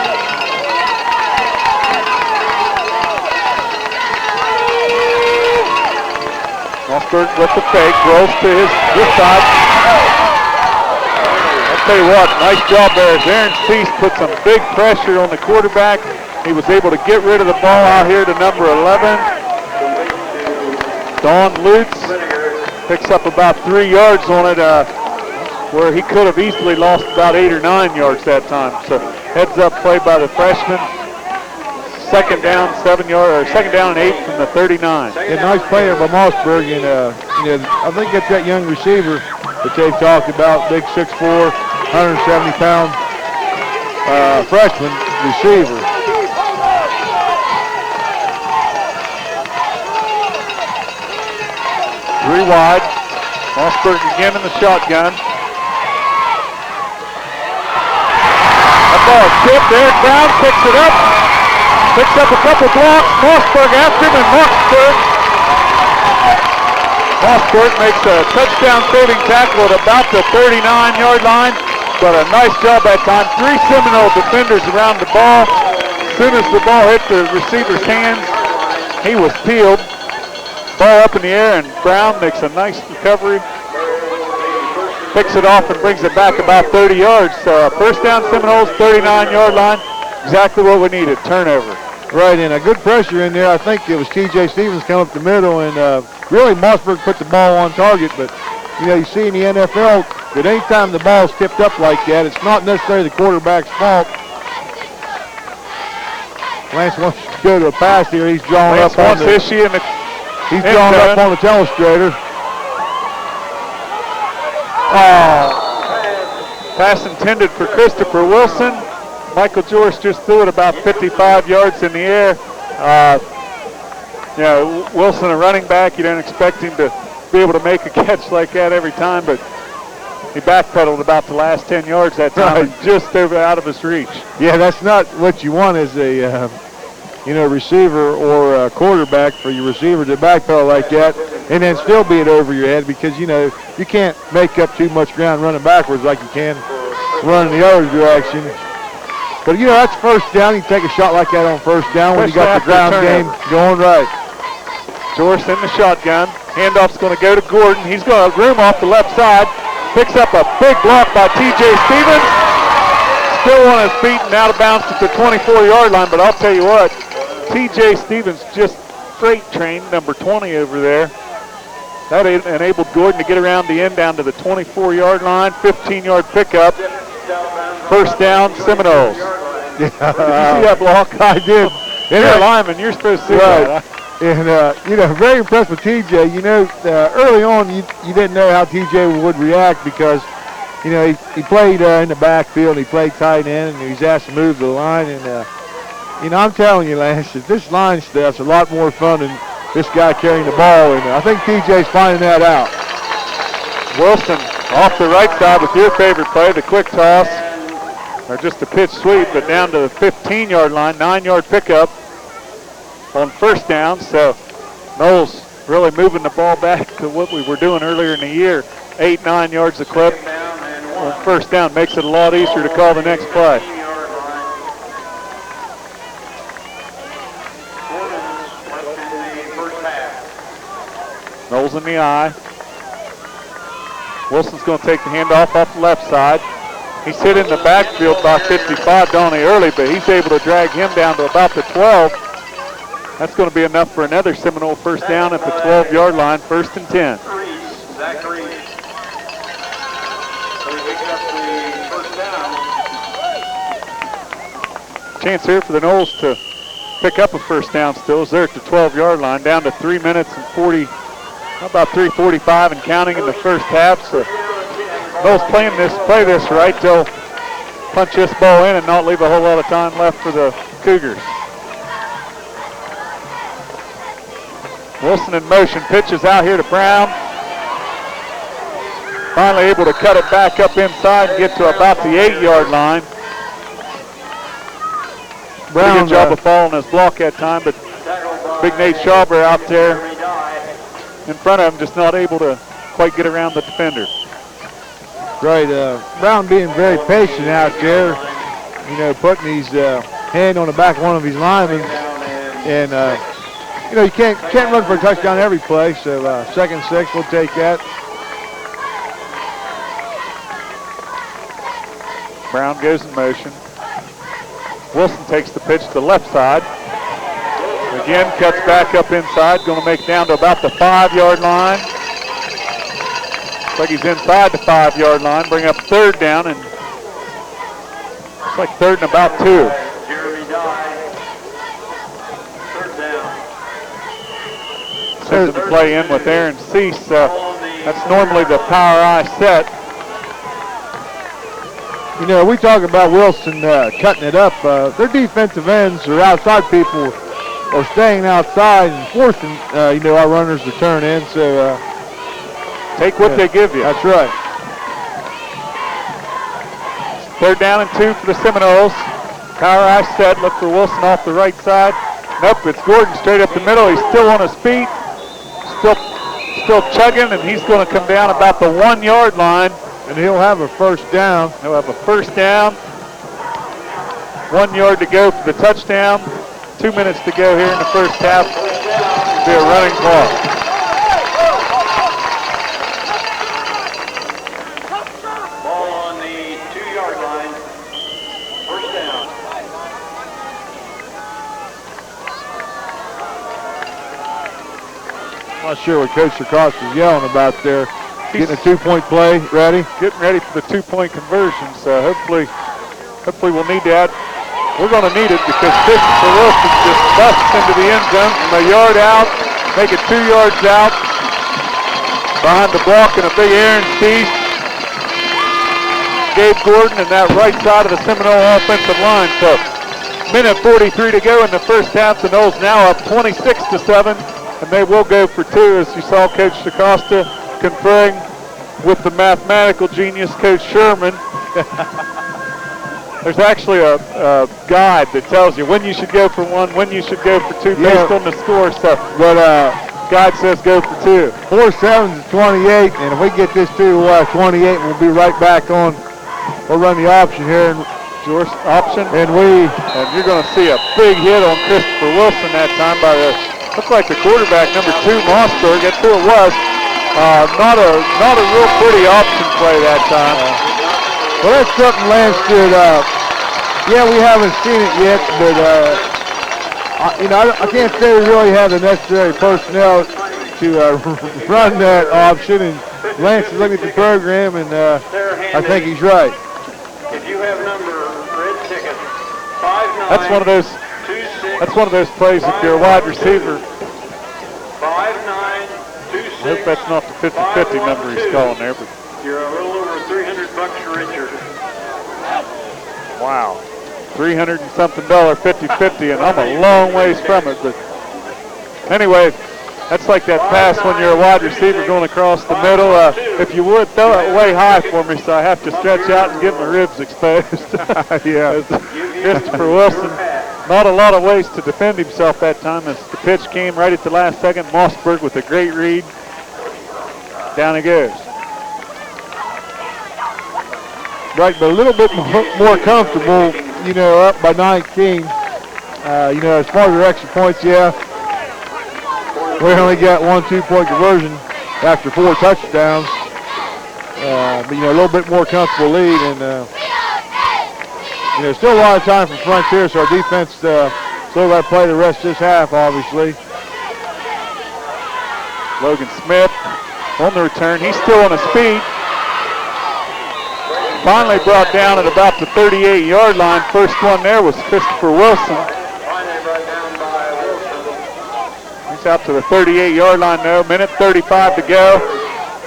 Mossberg with the fake, rolls to this side. I'll tell you what, nice job there. Aaron Cease put some big pressure on the quarterback. He was able to get rid of the ball out here to number 11. Don Lutz picks up about 3 yards on it, where he could have easily lost about 8 or 9 yards that time. So heads up play by the freshman. 2nd down, 7 yards, or 2nd down and 8 from the 39. Yeah, nice play there by Mossberg, and you know, I think that's that young receiver that they've talked about, big 6'4", 170-pound freshman receiver. 3 wide. Mossberg again in the shotgun. That ball is tipped. Eric Brown picks it up. Picks up a couple blocks. Mossberg after him, and Mossberg makes a touchdown saving tackle at about the 39-yard line. But a nice job that time. 3 Seminole defenders around the ball. As soon as the ball hit the receiver's hands, he was peeled. Ball up in the air, and Brown makes a nice recovery. Picks it off and brings it back about 30 yards. First down Seminoles, 39-yard line. Exactly what we needed, turnover. Right, and a good pressure in there. I think it was T.J. Stevens coming up the middle, and really Mossberg put the ball on target. But, you know, you see in the NFL that anytime the ball's tipped up like that, it's not necessarily the quarterback's fault. Lance wants to go to a pass here. He's drawing Lance up on wants the, Ishii in the he's drawing up on the telestrator. Pass intended for Christopher Wilson. Michael George just threw it about 55 yards in the air. You know, Wilson, a running back, you don't expect him to be able to make a catch like that every time, but he backpedaled about the last 10 yards that time, and just over out of his reach. Yeah, that's not what you want as a receiver or a quarterback, for your receiver to backpedal like that and then still be it over your head, because, you know, you can't make up too much ground running backwards like you can running the other direction. But, you know, that's first down. You take a shot like that on first down when you got the ground game going right. George in the shotgun. Handoff's going to go to Gordon. He's going to room off the left side. Picks up a big block by T.J. Stevens. Still on his feet and out of bounds at the 24-yard line, but I'll tell you what, T.J. Stevens just freight trained number 20 over there. That enabled Gordon to get around the end down to the 24-yard line, 15-yard pickup. First down, Seminoles. Did you see that block? I did. You're a lineman, you're supposed to see that. And, you know, very impressed with TJ. You know, early on, you didn't know how TJ would react because, you know, he played in the backfield, he played tight end, and he was asked to move to the line. And, you know, I'm telling you, Lance, that this line stuff's a lot more fun than this guy carrying the ball. And I think TJ's finding that out. Wilson off the right side with your favorite play, the quick toss, or just a pitch sweep, but down to the 15-yard line, 9-yard pickup on first down. So Knowles really moving the ball back to what we were doing earlier in the year. 8-9 yards a clip on first down makes it a lot easier to call the next play. Knowles in the eye. Wilson's going to take the handoff off the left side. He's hit in the backfield by 55, Donnie Early, but he's able to drag him down to about the 12. That's going to be enough for another Seminole first down at the 12-yard line, 1st and 10. Zach Reed. So he picks up the first down. Chance here for the Noles to pick up a first down still. Is there at the 12-yard line, down to 3 minutes and 40, about 3:45 and counting in the first half. So Noles play this right. They'll punch this ball in and not leave a whole lot of time left for the Cougars. Wilson in motion, pitches out here to Brown. Finally able to cut it back up inside and get to about the 8-yard line. Brown, pretty good job of following his block that time, but big Nate Schauber out there in front of him, just not able to quite get around the defender. Right, Brown being very patient out there, you know, putting his hand on the back of one of his linemen, and you know, you can't run for a touchdown every play, so 2nd and 6, we'll take that. Brown goes in motion. Wilson takes the pitch to the left side. Again, cuts back up inside, going to make down to about the 5-yard line. Looks like he's inside the 5-yard line, bring up 3rd down, and it's like 3rd and about 2. Jeremy Dye. 3rd down. Sends the play in with Aaron Cease. That's normally the power I set. You know, we talk about Wilson cutting it up. Their defensive ends or outside people are staying outside and forcing, you know, our runners to turn in. So Take what they give you. That's right. 3rd down and 2 for the Seminoles. Power I set. Look for Wilson off the right side. Nope, it's Gordon straight up the middle. He's still on his feet. Still chugging, and he's going to come down about the 1 yard line. And he'll have a first down. He'll have a first down. 1 yard to go for the touchdown. 2 minutes to go here in the first half. It'll be a running clock. Ball on the 2 yard line. First down. Not sure what Coach Sarkost is yelling about there. Getting a 2-point play ready. Getting ready for the 2-point conversion. So hopefully we'll need that. We're going to need it because Christopher Wilson just busts into the end zone from a yard out, make it 2 yards out. Behind the block and a big Aaron Steve. Gabe Gordon and that right side of the Seminole offensive line. So minute 43 to go in the first half. The Noles now up 26-7, and they will go for 2, as you saw Coach DaCosta conferring with the mathematical genius Coach Sherman. There's actually a guide that tells you when you should go for 1, when you should go for 2 based on the score. So, but guide says go for 2. 4-7 is 28, and if we get this to 28, we'll be right back on. We'll run the option here, and George option, and you're going to see a big hit on Christopher Wilson that time by the looked like the quarterback number 2 Mossberg. That's who it was. Not a real pretty option play that time. Well, that's something Lance did. Yeah, we haven't seen it yet, but I can't say we really have the necessary personnel to run that option. And Lance is looking at the program, and I think he's right. If you have number red ticket 59. That's one of those. That's one of those plays if you're a wide receiver. 5926. I hope that's not the 50-50 number he's calling there, but You're a little over $300 richer. wow. $300 and something 50-50, and I'm a long ways from it. But anyway, that's like that pass when you're a wide receiver going across the middle. If you would, throw it way high for me so I have to stretch out and get my ribs exposed. Yeah. Christopher Wilson, not a lot of ways to defend himself that time as the pitch came right at the last second. Mossberg with a great read. Down he goes. Right, but a little bit more comfortable, up by 19. As far as their extra points, yeah. We only got 1 2-point conversion after 4 touchdowns. But, a little bit more comfortable lead. And, still a lot of time for Frontier, so our defense still got to play the rest of this half, obviously. Logan Smith on the return. He's still on his feet. Finally brought down at about the 38-yard line. First one there was Christopher Wilson. He's out to the 38-yard line now. Minute 35 to go.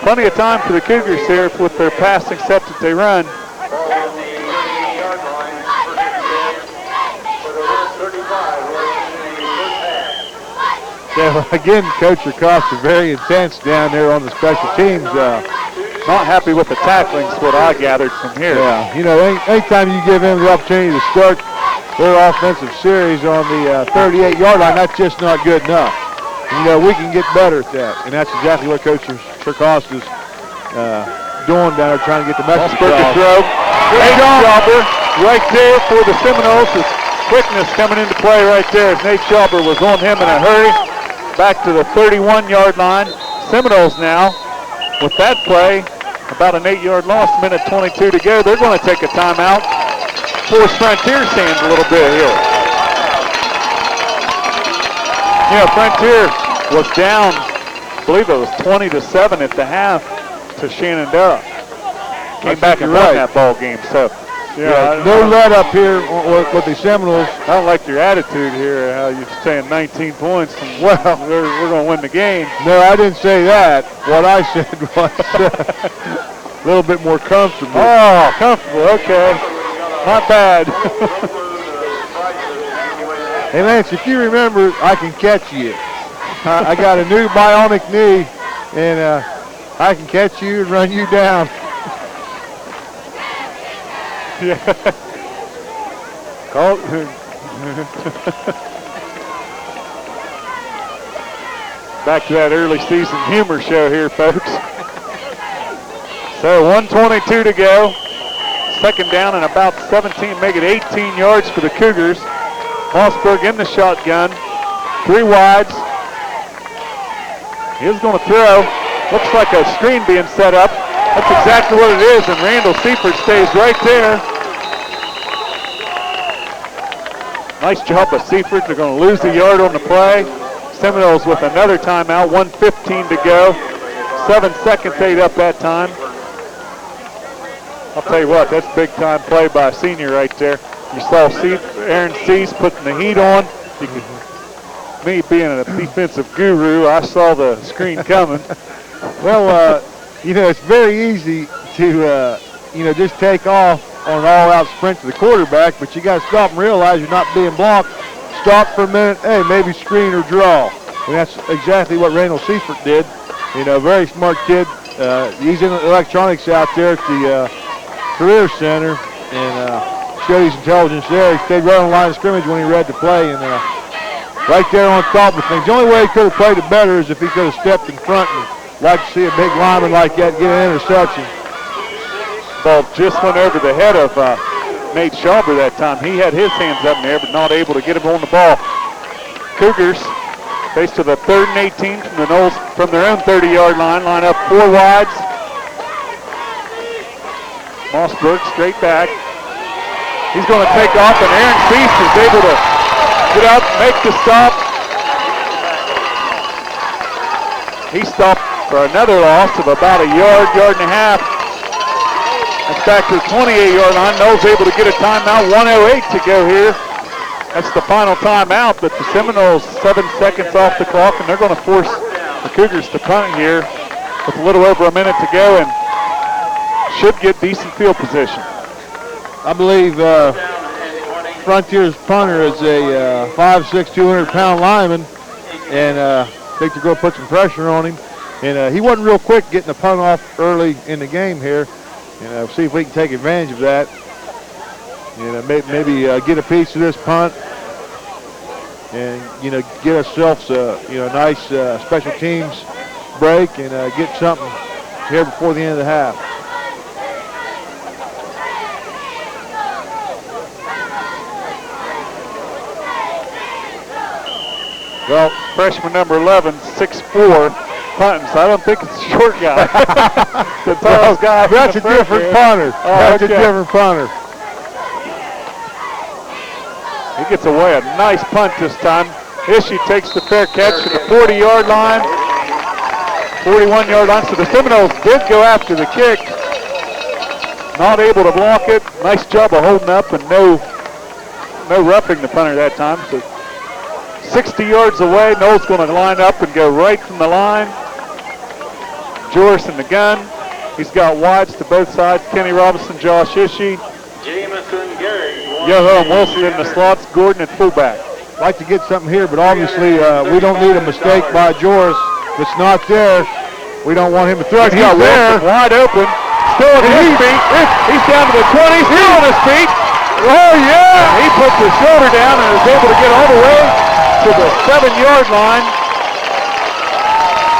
Plenty of time for the Cougars here with their passing set that they run. Yeah, again, Coach Acosta very intense down there on the special teams. Not happy with the tackling is what I gathered from here. Yeah, anytime you give them the opportunity to start their offensive series on the 38-yard line, that's just not good enough. We can get better at that, and that's exactly what Coach Acosta is doing down there, trying to get the message across. To throw. Nate Schauber right there for the Seminoles. His quickness coming into play right there as Nate Schauber was on him in a hurry. Back to the 31-yard line. Seminoles now, with that play, about an 8-yard loss, minute 22 to go. They're going to take a timeout. Force Frontier's hands a little bit here. Frontier was down, I believe it was 20-7 at the half to Shenandoah. Came back and won that ball game. So, no let up here with the Seminoles. I don't like your attitude here, how you're saying 19 points and we're going to win the game. No, I didn't say that. What I said was a little bit more comfortable. Oh, comfortable, okay. Not bad. Hey, Lance, if you remember, I can catch you. I got a new bionic knee, and I can catch you and run you down. Yeah. Call. Back to that early season humor show here, folks. So 1:22 to go. Second down and about 17, make it 18 yards for the Cougars. Mossberg in the shotgun. 3 wides. He's going to throw. Looks like a screen being set up. That's exactly what it is, and Randall Seifert stays right there. Nice job by Seifert. They're going to lose a yard on the play. Seminoles with another timeout, 1:15 to go. 7 seconds ate up that time. I'll tell you what, that's big time play by a senior right there. You saw Aaron Cease putting the heat on. You could, me being a defensive guru, I saw the screen coming. Well, it's very easy to, just take off on an all-out sprint to the quarterback, but you got to stop and realize you're not being blocked. Stop for a minute, hey, maybe screen or draw. And that's exactly what Randall Seifert did. Very smart kid. He's in electronics out there at the Career Center, and showed his intelligence there. He stayed right on the line of scrimmage when he read the play, and right there on top of things. The only way he could have played it better is if he could have stepped in front, and like to see a big lineman like that get an interception. Ball just went over the head of Nate Schauber that time. He had his hands up in there, but not able to get him on the ball. Cougars face to the 3rd and 18 from the Noles, from their own 30-yard line. Line up 4 wides. Mossberg straight back. He's going to take off, and Aaron Cease is able to get up, make the stop. He stopped for another loss of about a yard, yard and a half. That's back to the 28-yard line. Noles able to get a timeout. 1:08 to go here. That's the final timeout, but the Seminoles 7 seconds off the clock, and they're going to force the Cougars to punt here with a little over a minute to go, and should get decent field position. I believe Frontier's punter is a 5'6", 200-pound lineman, and I think they're going to put some pressure on him. And he wasn't real quick getting the punt off early in the game here. See if we can take advantage of that. Maybe get a piece of this punt, and get ourselves a nice special teams break and get something here before the end of the half. Well, freshman number 11, 6'4", punting, so I don't think it's a short guy. The tallest guy. That's a different punter. That's a different punter. He gets away a nice punt this time. Ishii takes the fair catch to the 40-yard line, 41-yard line. So the Seminoles did go after the kick. Not able to block it. Nice job of holding up, and no roughing the punter that time. So 60 yards away. Noles going to line up and go right from the line. Joris in the gun. He's got wides to both sides. Kenny Robinson, Josh Ishii. Jamison Gary. Yoho and Wilson in the slots. Gordon at fullback. Like to get something here, but obviously we don't need a mistake by Joris. If it's not there, we don't want him to throw it. He's got there. Wilson wide open. Still on his feet. He's down to the 20. Still on his feet. Oh, yeah. He puts his shoulder down and is able to get all the way to the 7-yard line.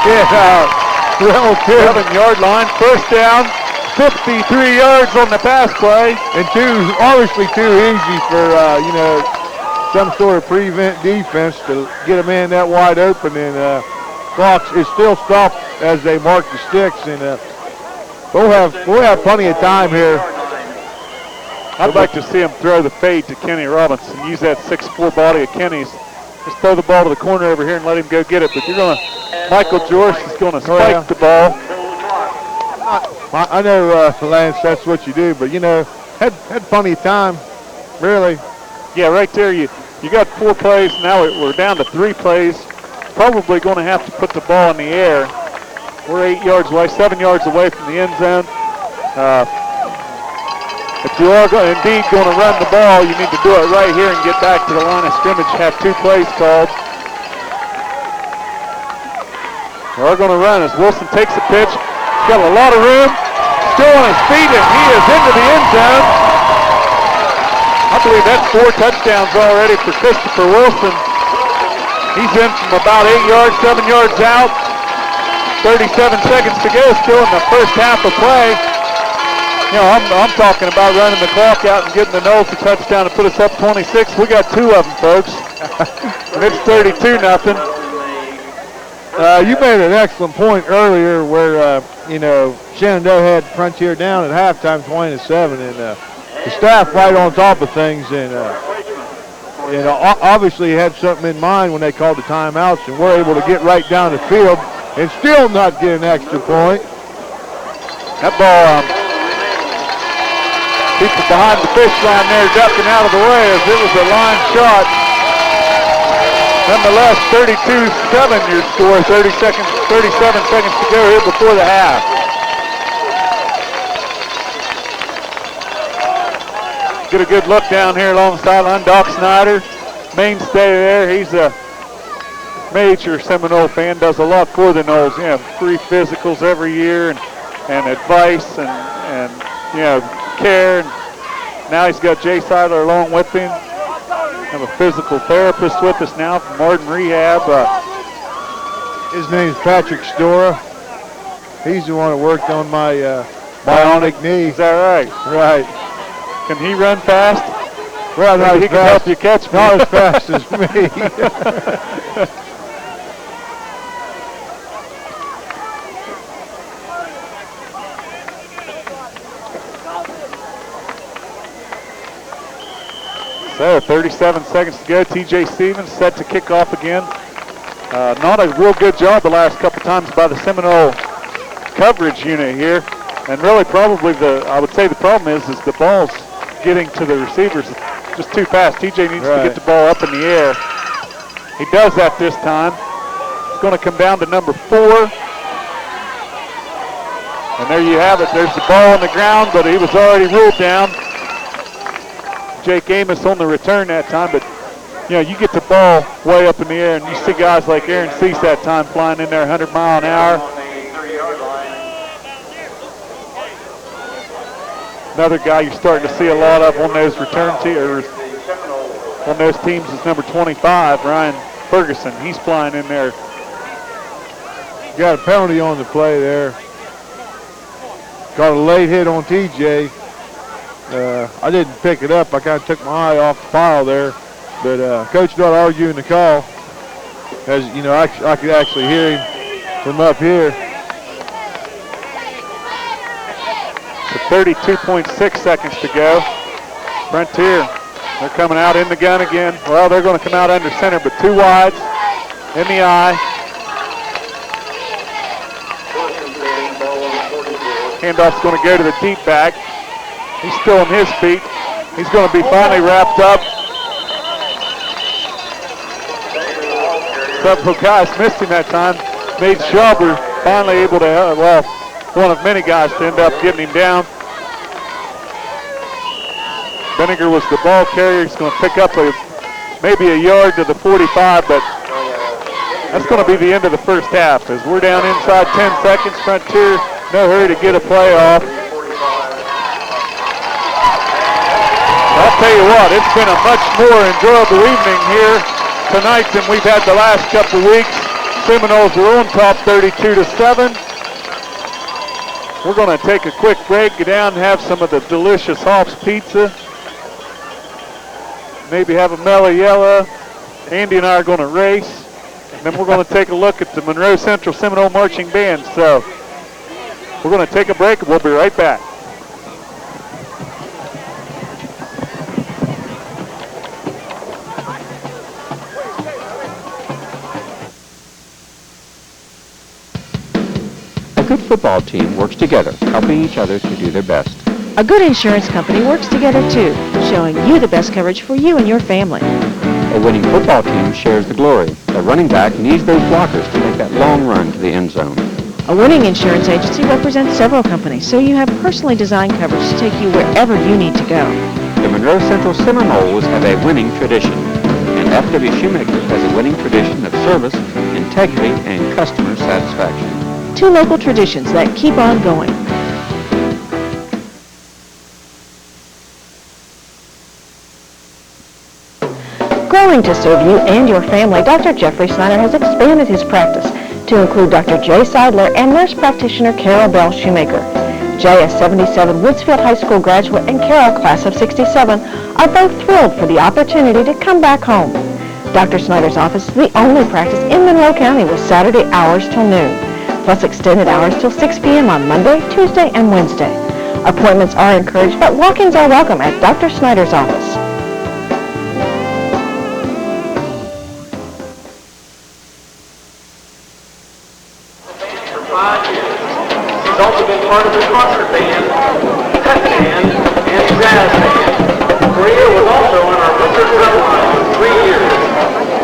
Yeah, relative. 7-yard line. First down. 53 yards on the pass play. And obviously too easy for, some sort of prevent defense to get a man that wide open, and clock is still stopped as they mark the sticks, and we'll have plenty of time here. I'd like to see him throw the fade to Kenny Robinson. Use that 6'4" body of Kenny's. Just throw the ball to the corner over here and let him go get it. But Michael Joris is going to spike the ball. I know, Lance, that's what you do, but had plenty of time, really. Yeah, right there. You got 4 plays. Now we're down to 3 plays. Probably going to have to put the ball in the air. We're 8 yards away, 7 yards away from the end zone. If you are indeed going to run the ball, you need to do it right here and get back to the line of scrimmage. Have 2 plays called. We are going to run as Wilson takes the pitch, got a lot of room. Still on his feet, and he is into the end zone. I believe that's 4 touchdowns already for Christopher Wilson. He's in from about 8 yards, 7 yards out. 37 seconds to go, still in the first half of play. You know, I'm talking about running the clock out and getting the Noles a touchdown to put us up 26. We got 2 of them, folks. And it's 32-0. You made an excellent point earlier where, you know, Channnel had Frontier down at halftime 20-7, and the staff right on top of things, and you know, obviously had something in mind when they called the timeouts, and we're able to get right down the field and still not get an extra point. That ball, people behind the fish line there ducking out of the way as it was a line shot. Nonetheless, 32-7 your score, 37 seconds to go here before the half. Get a good look down here along the sideline. Doc Snyder, mainstay there. He's a major Seminole fan, does a lot for the Noles. You know, free physicals every year and advice and you know, care. And now he's got Jay Seidler along with him. Have a physical therapist with us now from Martin Rehab. His name's Patrick Stora. He's the one that worked on my bionic knee. Is that right? Right. Can he run fast? Well, not he as can fast. help you catch me. Not as fast as me. So 37 seconds to go. TJ Stevens set to kick off again. Not a real good job the last couple times by the Seminole coverage unit here. And really probably I would say the problem is the ball's getting to the receivers just too fast. TJ needs to get the ball up in the air. He does that this time. It's going to come down to number 4. And there you have it. There's the ball on the ground, but he was already ruled down. Jake Amos on the return that time, but you know, you get the ball way up in the air, and you see guys like Aaron Cease that time flying in there 100 mile an hour. Another guy you're starting to see a lot of on those return on those teams is number 25, Ryan Ferguson. He's flying in there. Got a penalty on the play there. Got a late hit on TJ. I didn't pick it up. I kind of took my eye off the pile there. But Coach not arguing the call. As you know, I could actually hear him from up here. So 32.6 seconds to go. Frontier, they're coming out in the gun again. Well, they're going to come out under center, but 2 wides in the eye. Handoff's going to go to the deep back. He's still on his feet. He's going to be finally wrapped up. Several guys missed him that time. Nate Schauber finally able to, well, one of many guys to end up getting him down. Benninger was the ball carrier. He's going to pick up maybe a yard to the 45, but that's going to be the end of the first half as we're down inside 10 seconds. Frontier, no hurry to get a play off. I'll tell you what, it's been a much more enjoyable evening here tonight than we've had the last couple weeks. Seminoles are on top 32-7. We're going to take a quick break, get down and have some of the delicious Hoff's Pizza. Maybe have a Mellow Yellow. Andy and I are going to race. And then we're going to take a look at the Monroe Central Seminole Marching Band. So we're going to take a break and we'll be right back. A good football team works together, helping each other to do their best. A good insurance company works together too, showing you the best coverage for you and your family. A winning football team shares the glory. The running back needs those blockers to make that long run to the end zone. A winning insurance agency represents several companies, so you have personally designed coverage to take you wherever you need to go. The Monroe Central Seminoles have a winning tradition, and F.W. Shoemaker has a winning tradition of service, integrity, and customer satisfaction. two local traditions that keep on going. Growing to serve you and your family, Dr. Jeffrey Snyder has expanded his practice to include Dr. Jay Seidler and nurse practitioner Carol Bell Shoemaker. Jay, a 77 Woodsfield High School graduate, and Carol, class of 67, are both thrilled for the opportunity to come back home. Dr. Snyder's office is the only practice in Monroe County with Saturday hours till noon, plus extended hours till 6 p.m. on Monday, Tuesday, and Wednesday. Appointments are encouraged, but walk-ins are welcome at Dr. Snyder's office. She's also been part of the concert band, pep band, and jazz band. Maria was also on our winter drum line for 3 years.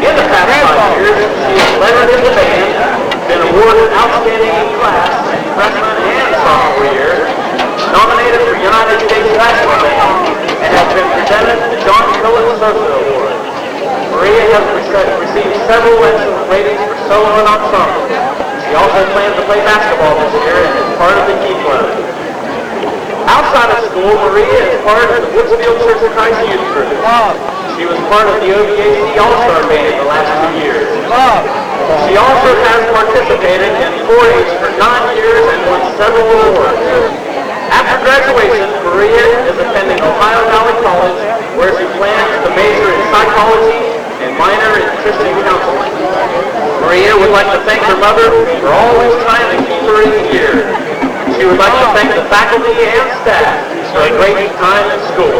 In the past 5 years, she has lettered in the band, been awarded Outstanding in Class, freshman and sophomore year, nominated for United States National Band, and has been presented the John Phillips Sosa Award. Maria has received several excellent ratings for solo and ensemble. She also plans to play basketball this year and is part of the Key Club. Outside of school, Maria is part of the Woodsfield Church of Christ Youth Group. She was part of the OVAC All-Star Band the last 2 years. She also has participated in 4-H for 9 years and won several awards. After graduation, Maria is attending Ohio Valley College, where she plans to major in psychology and minor in Christian counseling. Maria would like to thank her mother for always trying to keep her in gear. She would like to thank the faculty and staff for a great time at school,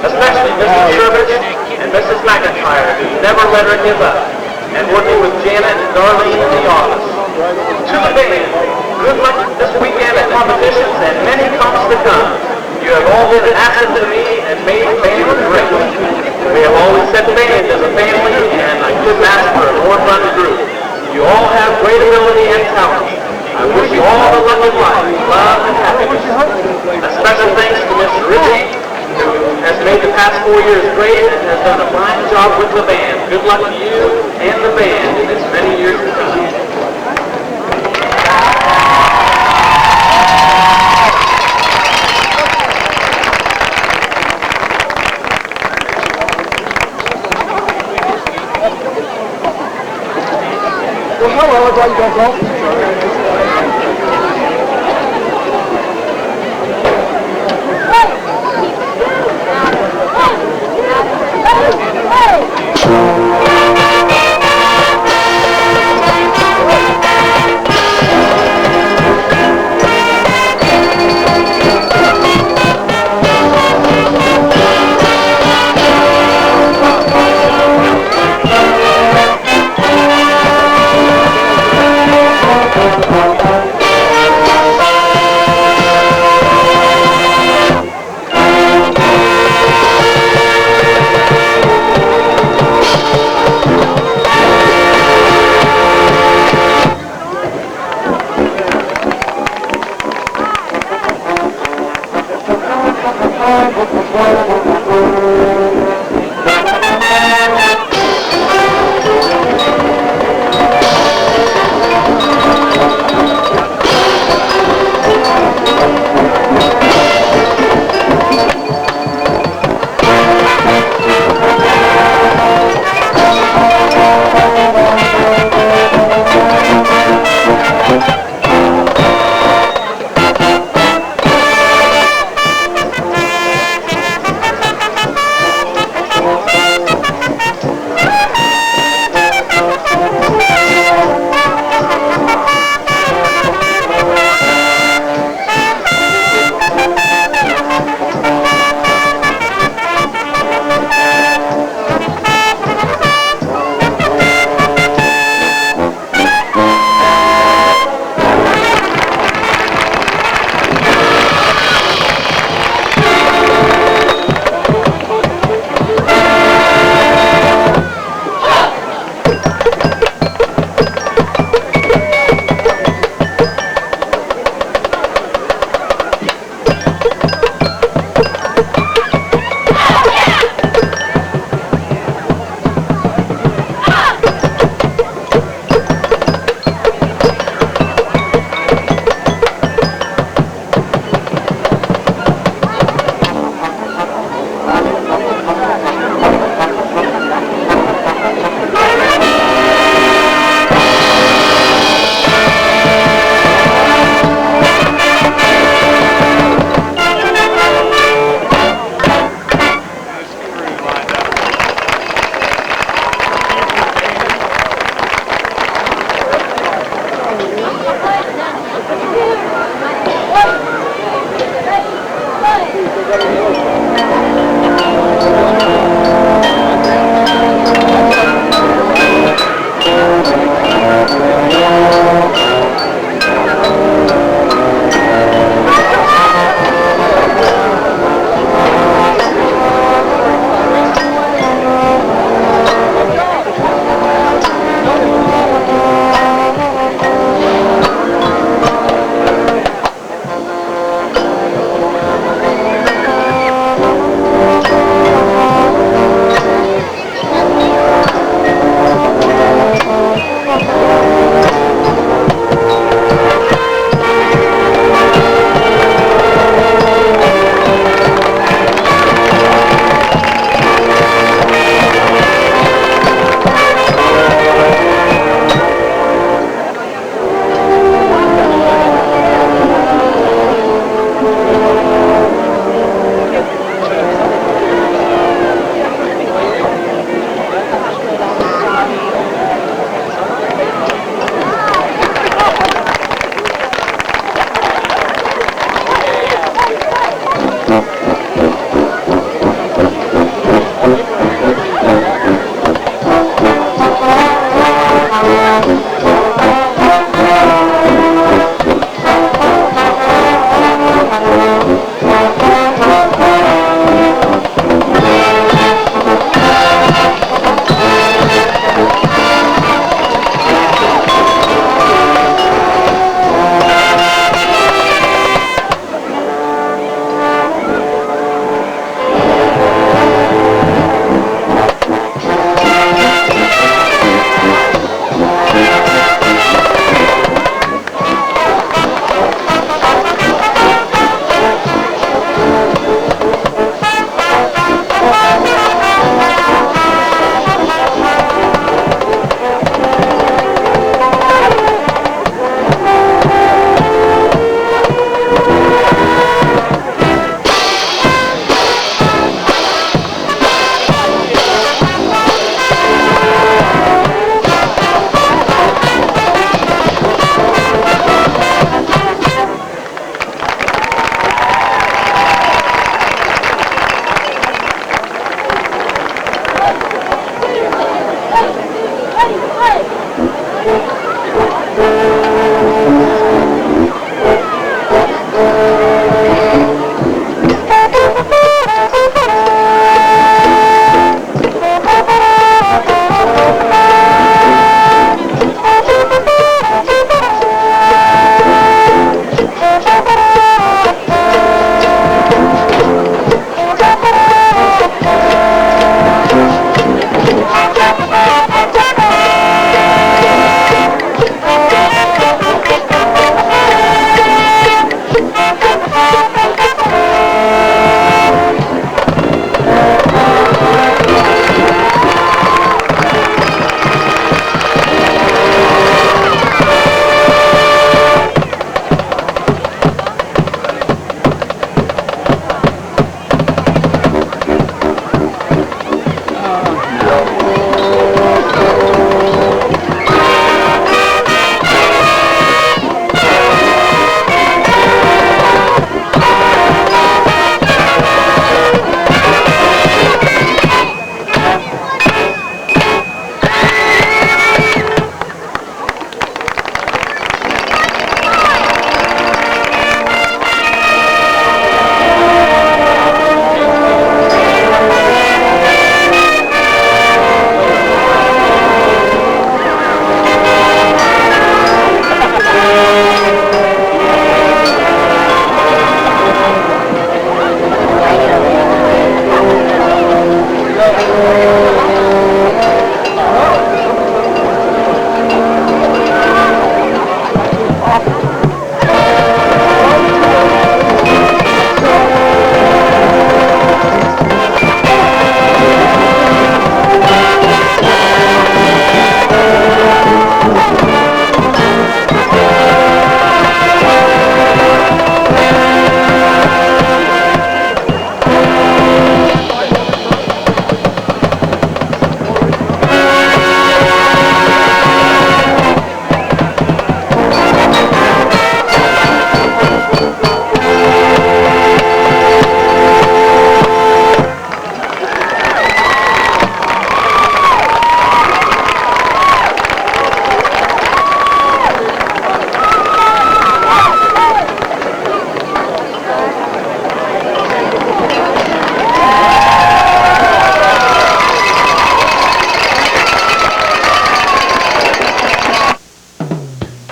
especially Mrs. Shervich and Mrs. McIntyre, who never let her give up, and working with Janet and Darlene in the office. To the band, good luck this weekend at competitions and many comps to come. You have all been an asset to me and made the band great. We have always said band is a family, and I couldn't ask for a more fun group. You all have great ability and talent. I wish you all the luck in life, love, and happiness. A special thanks to Mr. Ritchie, who has made the past 4 years great and has done a fine job with the band. Good luck to you and the band in its many years to come.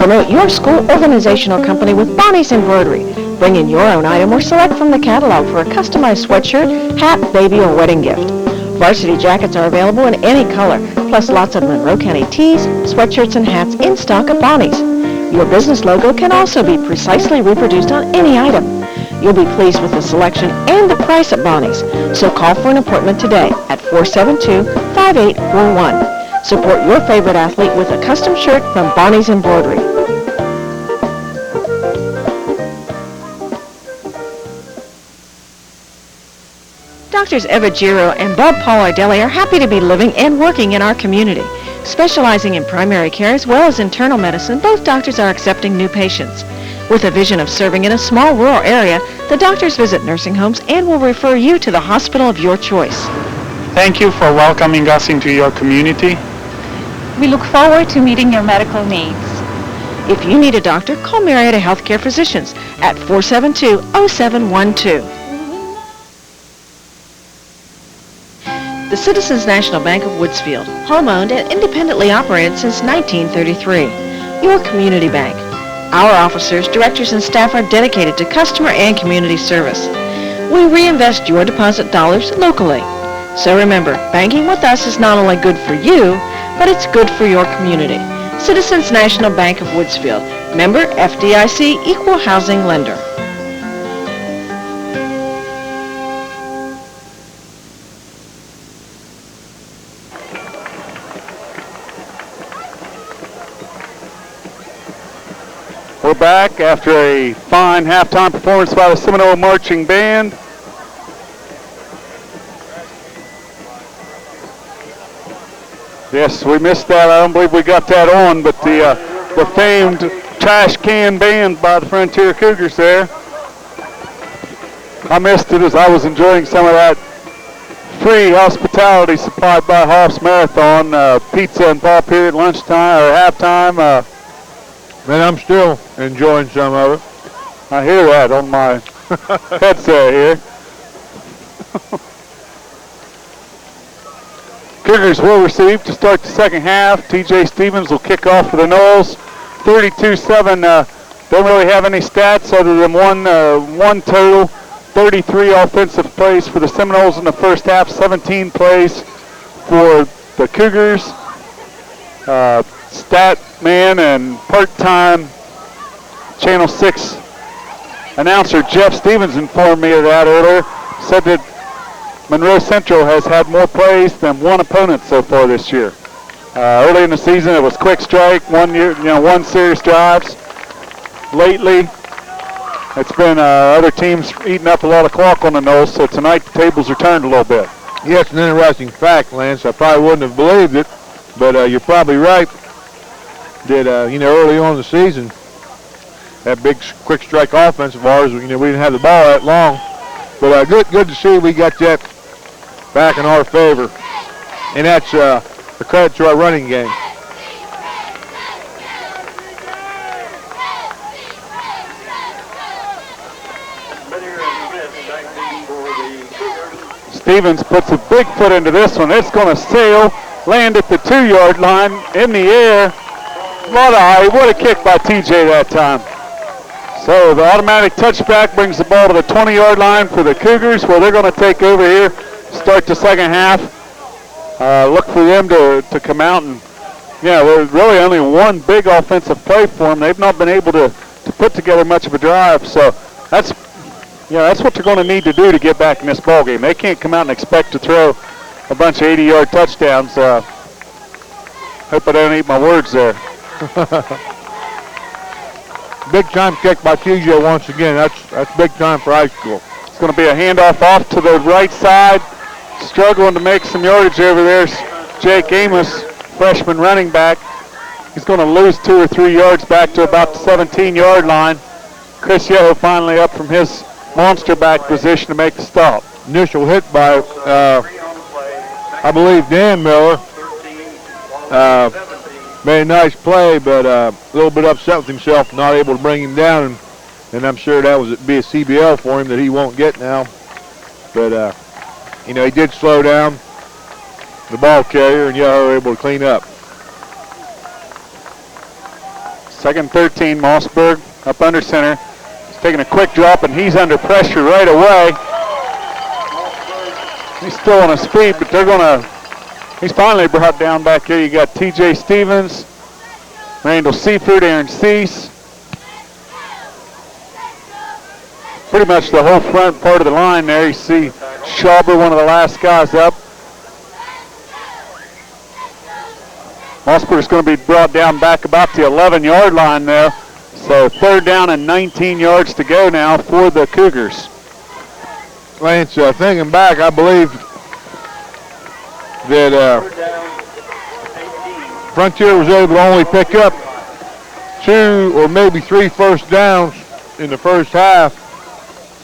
Promote your school organizational company with Bonnie's Embroidery. Bring in your own item or select from the catalog for a customized sweatshirt, hat, baby, or wedding gift. Varsity jackets are available in any color, plus lots of Monroe County tees, sweatshirts, and hats in stock at Bonnie's. Your business logo can also be precisely reproduced on any item. You'll be pleased with the selection and the price at Bonnie's, so call for an appointment today at 472-5841. Support your favorite athlete with a custom shirt from Bonnie's Embroidery. Doctors Eva Giro and Bob Paulardelli are happy to be living and working in our community. Specializing in primary care as well as internal medicine, both doctors are accepting new patients. With a vision of serving in a small rural area, the doctors visit nursing homes and will refer you to the hospital of your choice. Thank you for welcoming us into your community. We look forward to meeting your medical needs. If you need a doctor, call Marietta Healthcare Physicians at 472-0712. The Citizens National Bank of Woodsfield, home-owned and independently operated since 1933. Your community bank. Our officers, directors, and staff are dedicated to customer and community service. We reinvest your deposit dollars locally. So remember, banking with us is not only good for you, but it's good for your community. Citizens National Bank of Woodsfield, member FDIC, equal housing lender. We're back after a fine halftime performance by the Seminole Marching Band. Yes, we missed that. I don't believe we got that on, but the famed trash can band by the Frontier Cougars there. I missed it as I was enjoying some of that free hospitality supplied by Hoff's Marathon, pizza and ball period, lunchtime or halftime. Man, I'm still enjoying some of it. I hear that on my headset here. Cougars will receive to start the second half. TJ Stevens will kick off for the Noles. 32-7. Don't really have any stats other than one total. 33 offensive plays for the Seminoles in the first half. 17 plays for the Cougars. Stat man and part-time Channel 6 announcer Jeff Stevens informed me of that earlier. Said that Monroe Central has had more plays than one opponent so far this year. Early in the season, it was quick strike, one serious drives. Lately, it's been other teams eating up a lot of clock on the Noles, so tonight the tables are turned a little bit. Yeah, it's an interesting fact, Lance. I probably wouldn't have believed it, but you're probably right that, early on in the season, that big quick strike offense of ours, we didn't have the ball that long. But good to see we got that back in our favor. And that's a credit to our running game. Stevens puts a big foot into this one. It's going to sail, land at the 2-yard line in the air. What a kick by TJ that time. So the automatic touchback brings the ball to the 20-yard line for the Cougars, where they're going to take over here, start the second half. Look for them to come out, and there's really only one big offensive play for them. They've not been able to put together much of a drive, so that's what they're going to need to do to get back in this ball game. They can't come out and expect to throw a bunch of 80-yard touchdowns. Hope I don't eat my words there. Big time kick by TJ once again. That's big time for high school. It's going to be a handoff off to the right side. Struggling to make some yardage over there. Jake Amos, freshman running back. He's going to lose 2 or 3 yards back to about the 17-yard line. Chris Yeo finally up from his monster back position to make the stop. Initial hit by, I believe, Dan Miller. Made a nice play, but a little bit upset with himself, not able to bring him down, and I'm sure that would be a CBL for him that he won't get now. But, he did slow down the ball carrier, and Yahoo were able to clean up. Second 13, Mossberg up under center. He's taking a quick drop, and he's under pressure right away. He's still on his feet, but he's finally brought down back here. You got T.J. Stevens, Randall Seaford, Aaron Cease. Pretty much the whole front part of the line there. You see Schauber, one of the last guys up. Mossberg is going to be brought down back about the 11-yard line there. So third down and 19 yards to go now for the Cougars. Lance, thinking back, I believe that Frontier was able to only pick up 2 or maybe 3 first downs in the first half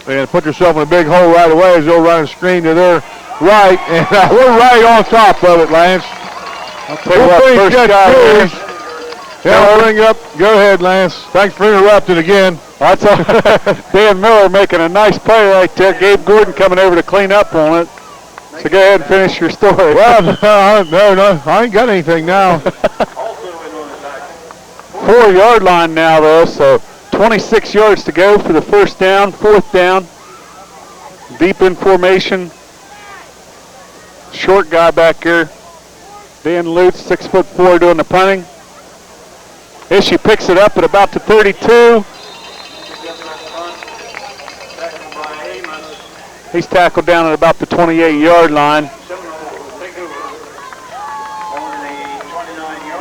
and put yourself in a big hole right away as they'll run a screen to their right, and we're right on top of it, Lance. I'll tell you what, first guy here. Yeah, bring up. Go ahead, Lance. Thanks for interrupting again. That's all. Dan Miller making a nice play right there. Gabe Gordon coming over to clean up on it. So go ahead and finish your story. Well, no, I ain't got anything now. 4-yard line now, though, so 26 yards to go for the first down, fourth down. Deep in formation. Short guy back here. Dan Lutz, 6'4", doing the punting. Ishii picks it up at about the 32. He's tackled down at about the 28-yard line.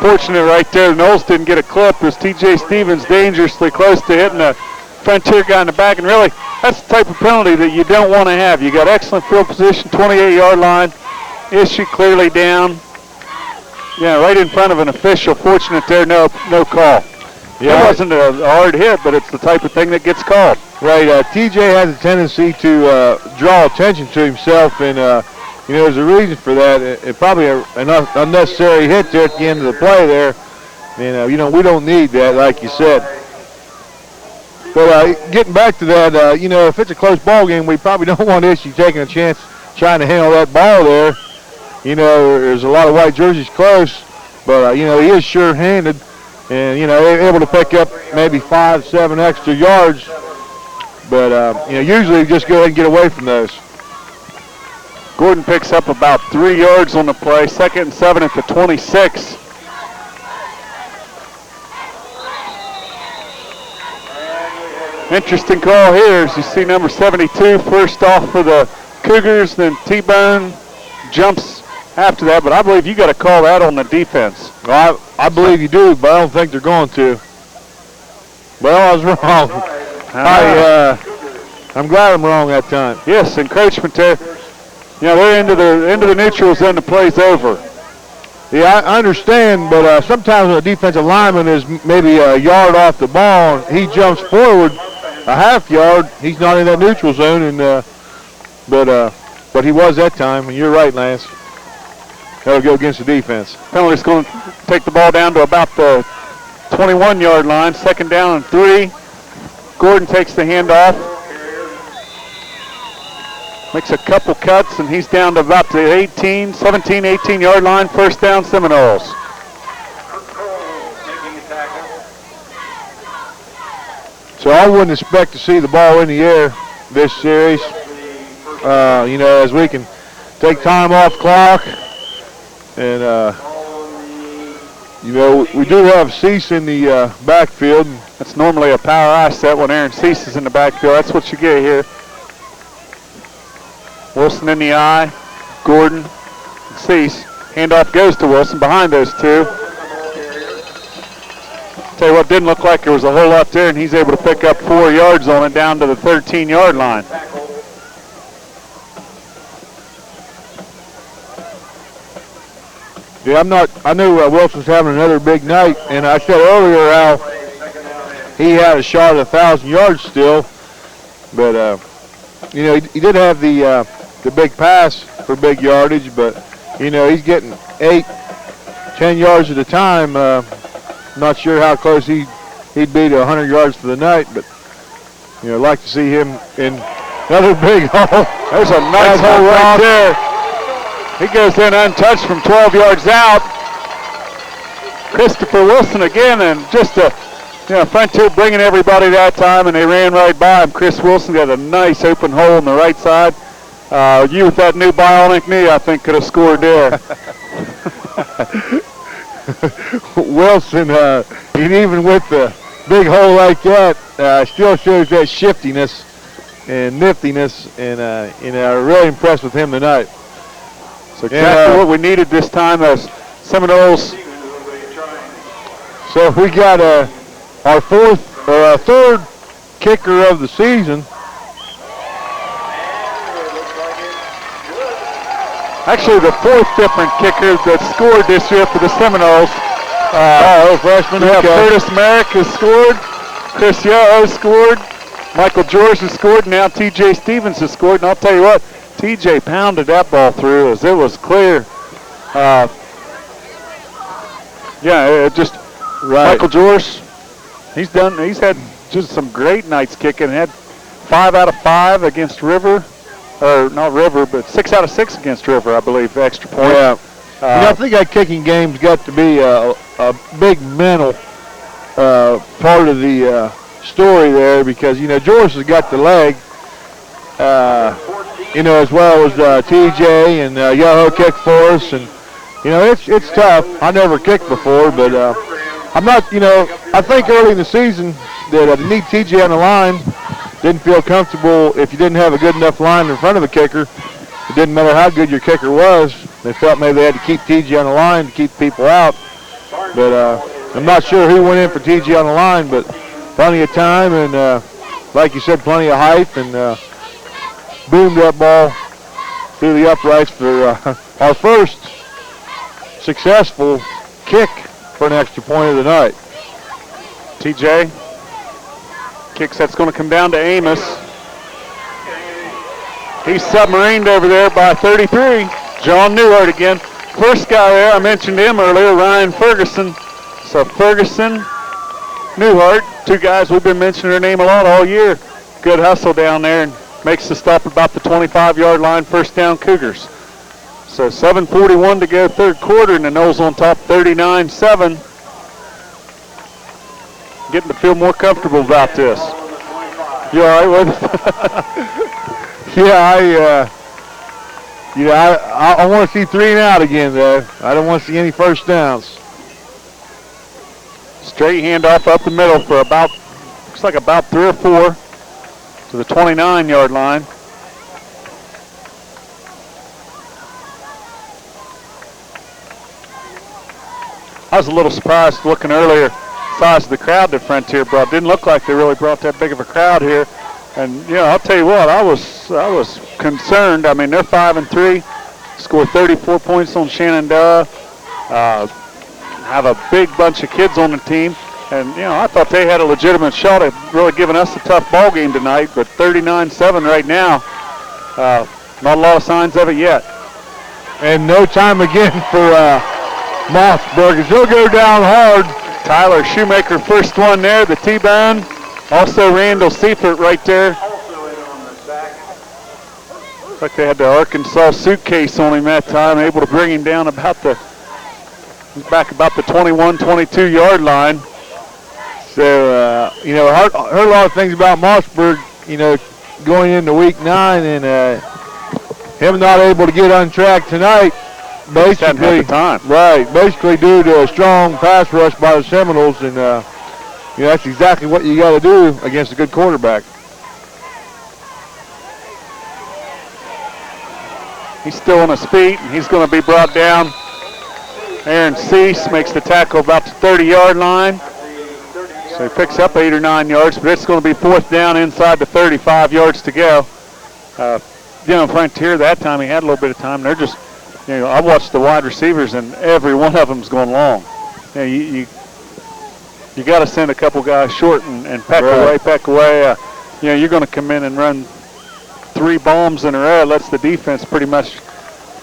Fortunate right there, Knowles didn't get a clip as T.J. Stevens dangerously close to hitting the Frontier guy in the back. And really, that's the type of penalty that you don't want to have. You got excellent field position, 28-yard line. Ishii clearly down. Yeah, right in front of an official. Fortunate there, no call. Yeah, it wasn't a hard hit, but it's the type of thing that gets called. Right, TJ has a tendency to draw attention to himself, and there's a reason for that. It probably an unnecessary hit there at the end of the play there. And we don't need that, like you said. But getting back to that, if it's a close ball game, we probably don't want Ishii taking a chance trying to handle that ball there. There's a lot of white jerseys close, but he is sure-handed. And, able to pick up maybe 5-7 extra yards. But, usually just go ahead and get away from those. Gordon picks up about 3 yards on the play. 2nd and 7 at the 26. Interesting call here as you see number 72 first off for the Cougars, then T-Bone jumps after that, but I believe you got to call that on the defense. Well, I believe you do, but I don't think they're going to. Well, I was wrong. I'm glad I'm wrong that time. Yes, encroachment there. They're into the neutrals, then the play's over. Yeah, I understand, but sometimes when a defensive lineman is maybe a yard off the ball and he jumps forward a half yard, he's not in that neutral zone, and but he was that time, and you're right, Lance. That'll go against the defense. Penalty's going to take the ball down to about the 21-yard line. 2nd down and 3. Gordon takes the handoff. Makes a couple cuts, and he's down to about the 18-yard line. First down, Seminoles. So I wouldn't expect to see the ball in the air this series. As we can take time off clock. And, we do have Cease in the backfield. That's normally a power asset when Aaron Cease is in the backfield. That's what you get here. Wilson in the eye. Gordon, Cease. Handoff goes to Wilson behind those two. Tell you what, didn't look like there was a whole lot there, and he's able to pick up 4 yards on it down to the 13-yard line. Yeah, I knew Wilson's having another big night, and I said earlier how he had a shot at 1,000 yards still, but he did have the big pass for big yardage, but he's getting 8-10 yards at a time. Not sure how close he'd be to 100 yards for the night, but I'd like to see him in another big hole. There's a nice hole right there. He goes in untouched from 12 yards out. Christopher Wilson again, and just a Frontier bringing everybody that time, and they ran right by him. Chris Wilson got a nice open hole on the right side. You with that new bionic knee, I think, could have scored there. Wilson, and even with the big hole like that, still shows that shiftiness and niftiness, and really impressed with him tonight. So exactly what we needed this time as Seminoles. So we got our third kicker of the season. Actually, the fourth different kicker that scored this year for the Seminoles. Freshman. Yeah, Curtis Merrick has scored. Chris Yoho scored. Michael George has scored. Now T.J. Stevens has scored. And I'll tell you what, T.J. pounded that ball through as it was clear. Just right. Michael George, he's had just some great nights kicking. Had 5 out of 5 against River. Or not River, but 6 out of 6 against River, I believe, extra point. Yeah. I think that kicking game's got to be a big mental part of the story there, because, George has got the leg, as well as TJ and Yoho kicked for us. And, it's tough. I never kicked before, but I'm not, I think early in the season that to need TJ on the line, didn't feel comfortable if you didn't have a good enough line in front of a kicker. It didn't matter how good your kicker was. They felt maybe they had to keep TJ on the line to keep people out. But I'm not sure who went in for TJ on the line, but plenty of time and, like you said, plenty of height, and boomed that ball through the uprights for our first successful kick for an extra point of the night. TJ. Kicks that's going to come down to Amos. He's submarined over there by 33. John Newhart again. First guy there, I mentioned him earlier, Ryan Ferguson. So Ferguson, Newhart, two guys we've been mentioning their name a lot all year. Good hustle down there and makes the stop about the 25-yard line, first down Cougars. So 7:41 to go third quarter, and the Noles on top 39-7. Getting to feel more comfortable about this. You all right with it? Yeah, I want to see 3 and out again, though. I don't want to see any first downs. Straight handoff up the middle for looks like about 3 or 4 to the 29-yard line. I was a little surprised looking earlier. Size of the crowd that Frontier brought. Didn't look like they really brought that big of a crowd here. And, I'll tell you what, I was concerned. I mean, they're 5-3, scored 34 points on Channnel, have a big bunch of kids on the team. And, I thought they had a legitimate shot at really giving us a tough ball game tonight, but 39-7 right now. Not a lot of signs of it yet. And no time again for Mossberg. He'll go down hard. Tyler Shoemaker, first one there, the T-bone. Also Randall Seifert right there. Looks like they had the Arkansas suitcase on him that time, able to bring him down back about the 21, 22-yard line. So, heard a lot of things about Mossberg, going into week 9, and him not able to get on track tonight. Basically, the time. Right, basically due to a strong pass rush by the Seminoles, and that's exactly what you got to do against a good quarterback. He's still on his feet, and he's going to be brought down. Aaron Cease makes the tackle about the 30-yard line. So he picks up 8 or 9 yards, but it's going to be 4th down inside the 35 yards to go. Frontier that time, he had a little bit of time. They're just, I watched the wide receivers, and every one of them's going long. You got to send a couple guys short and peck away. You're going to come in and run 3 bombs in a row. It lets the defense pretty much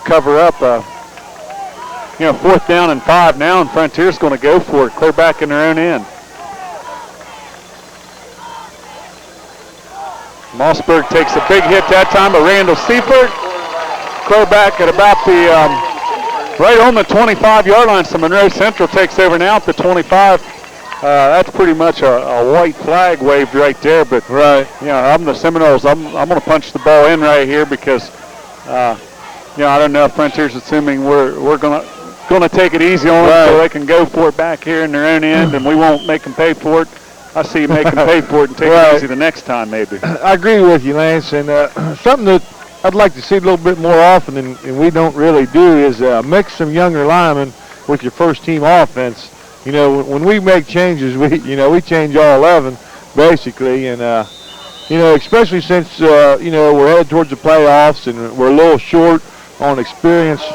cover up. 4th down and 5 now, and Frontier's going to go for it, clear back in their own end. Mossberg takes a big hit that time, but Randall Seifert clear back at about the right on the 25-yard line. So Monroe Central takes over now at the 25. That's pretty much a white flag waved right there. But Right. you know, I'm the Seminoles. I'm going to punch the ball in right here because you know, I don't know if Frontier's assuming we're going to take it easy on them so they can go for it back here in their own end, and we won't make them pay for it. I see you make them pay for it and take it easy the next time, maybe. I agree with you, Lance. And something that I'd like to see a little bit more often, and we don't really do, is mix some younger linemen with your first team offense. You know, when we make changes, we change all 11 basically, and you know, especially since you know, we're headed towards the playoffs and we're a little short on experienced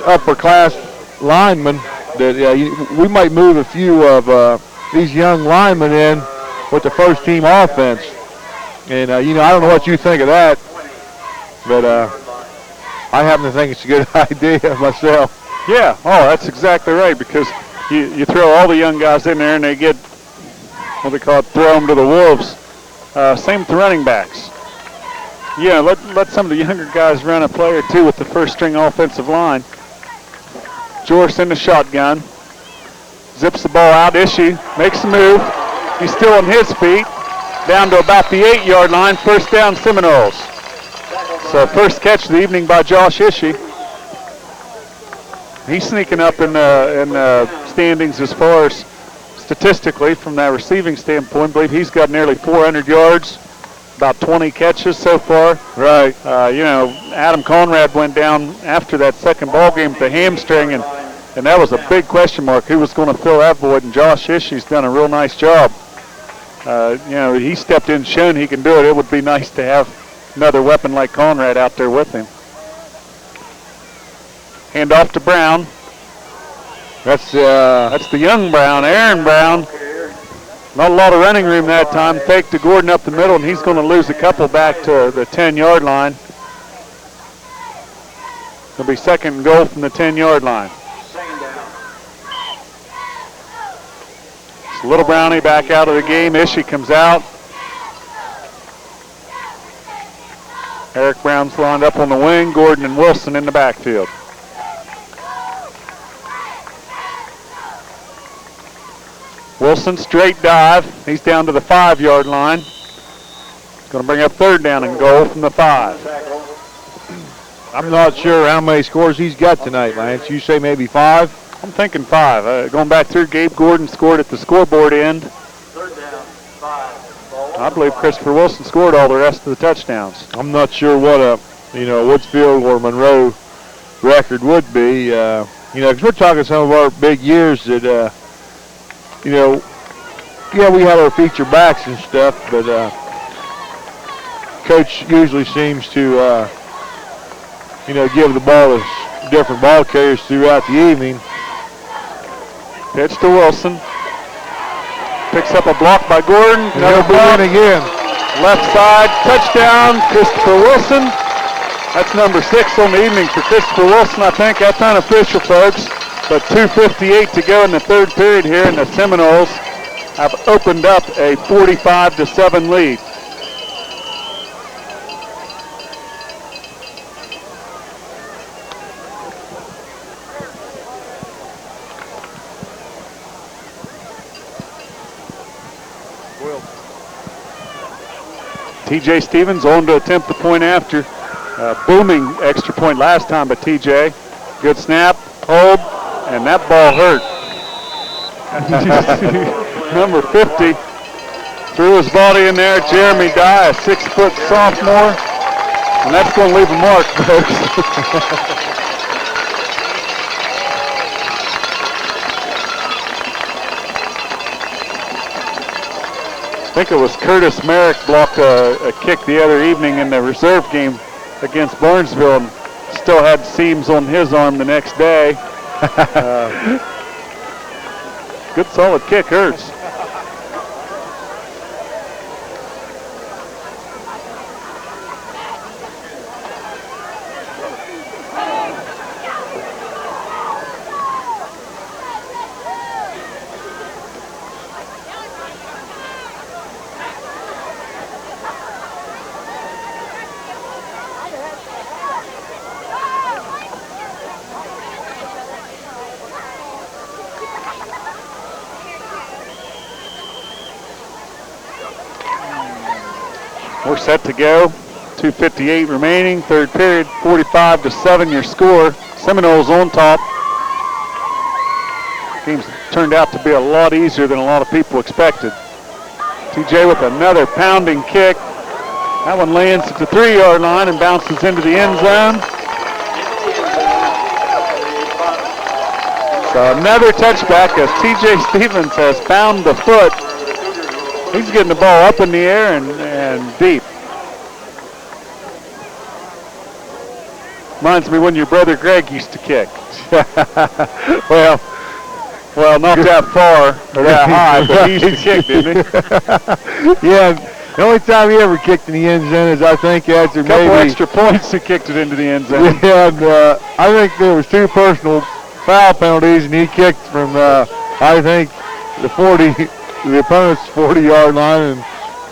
upper class linemen. That we might move a few of these young linemen in with the first team offense. And you know, I don't know what you think of that, but I happen to think it's a good idea myself. Yeah, oh, that's exactly right, because you throw all the young guys in there and they get, what they call it, throw them to the wolves. Same with the running backs. Yeah, let some of the younger guys run a play or two with the first string offensive line. Joris in the shotgun. Zips the ball out. Ishii makes the move. He's still on his feet. Down to about the 8-yard line. First down, Seminoles. So first catch of the evening by Josh Ishii. He's sneaking up in standings as far as statistically from that receiving standpoint. I believe he's got nearly 400 yards, about 20 catches so far. Right. You know, Adam Conrad went down after that second ball game with the hamstring, and that was a big question mark. Who was going to fill that void? And Josh Ishii's done a real nice job. You know, he stepped in, shown he can do it. It would be nice to have another weapon like Conrad out there with him. Hand off to Brown. That's the young Brown, Aaron Brown. Not a lot of running room that time. Fake to Gordon up the middle, and he's going to lose a couple back to the 10-yard line. It'll be second and goal from the 10-yard line. It's Little Brownie back out of the game. Ishii comes out. Eric Brown's lined up on the wing. Gordon and Wilson in the backfield. Wilson, straight dive. He's down to the 5-yard line. Going to bring up third down and goal from the 5. I'm not sure how many scores he's got tonight, Lance. You say maybe 5? I'm thinking 5. Going back through, Gabe Gordon scored at the scoreboard end. Third down, 5. I believe Christopher Wilson scored all the rest of the touchdowns. I'm not sure what a Woodsfield or Monroe record would be. You know, because we're talking some of our big years that. You know, yeah, we had our feature backs and stuff, but Coach usually seems to, you know, give the ball to different ball carriers throughout the evening. Pitch to Wilson. Picks up a block by Gordon. Another block again. Left side, touchdown, Christopher Wilson. That's number 6 on the evening for Christopher Wilson, I think. That's unofficial, folks. But 2:58 to go in the third period here, and the Seminoles have opened up a 45-7 lead. TJ Stevens on to attempt the point after. Booming extra point last time by TJ. Good snap, hold, and that ball hurt. Number 50 threw his body in there. Jeremy Dye, a 6-foot sophomore, and that's going to leave a mark, folks. I think it was Curtis Merrick blocked a kick the other evening in the reserve game against Burnsville and still had seams on his arm the next day. Good solid kick, hurts. We're set to go. 2:58 remaining, third period, 45-7 your score. Seminoles on top. Game's turned out to be a lot easier than a lot of people expected. TJ with another pounding kick. That one lands at the 3-yard line and bounces into the end zone. So another touchback as TJ Stevens has found the foot. He's getting the ball up in the air and deep. Reminds me when your brother Greg used to kick. Well, not that far or that high, but he used to kick, didn't he? Yeah, the only time he ever kicked in the end zone is I think after couple maybe extra points he kicked it into the end zone. Yeah, and I think there was 2 personal foul penalties, and he kicked from I think the opponent's 40-yard line, and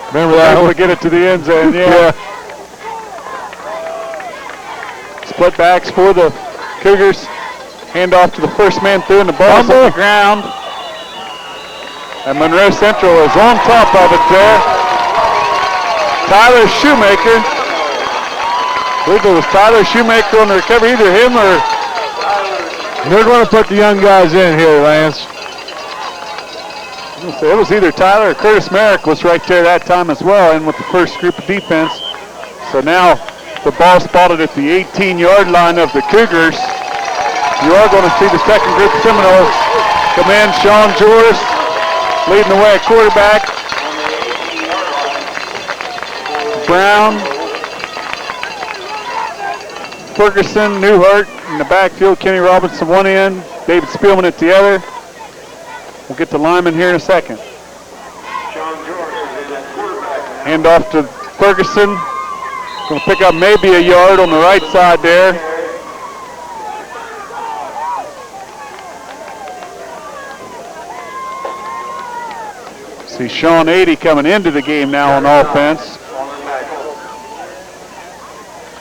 remember that? Able to get it to the end zone, yeah. Split backs for the Cougars. Hand off to the first man through, and the ball's on the ground. And Monroe Central is on top of it there. Tyler Shoemaker. I believe it was Tyler Shoemaker on the recovery, either him or... They're going to put the young guys in here, Lance. It was either Tyler or Curtis Merrick was right there that time as well, and with the first group of defense. So now the ball spotted at the 18-yard line of the Cougars. You are going to see the second group of Seminoles come in. Sean Joris leading the way at quarterback. Brown, Ferguson, Newhart in the backfield. Kenny Robinson one end, David Spielman at the other. We'll get to Lyman here in a second. Hand off to Ferguson. Going to pick up maybe a yard on the right side there. See Sean 80 coming into the game now on offense.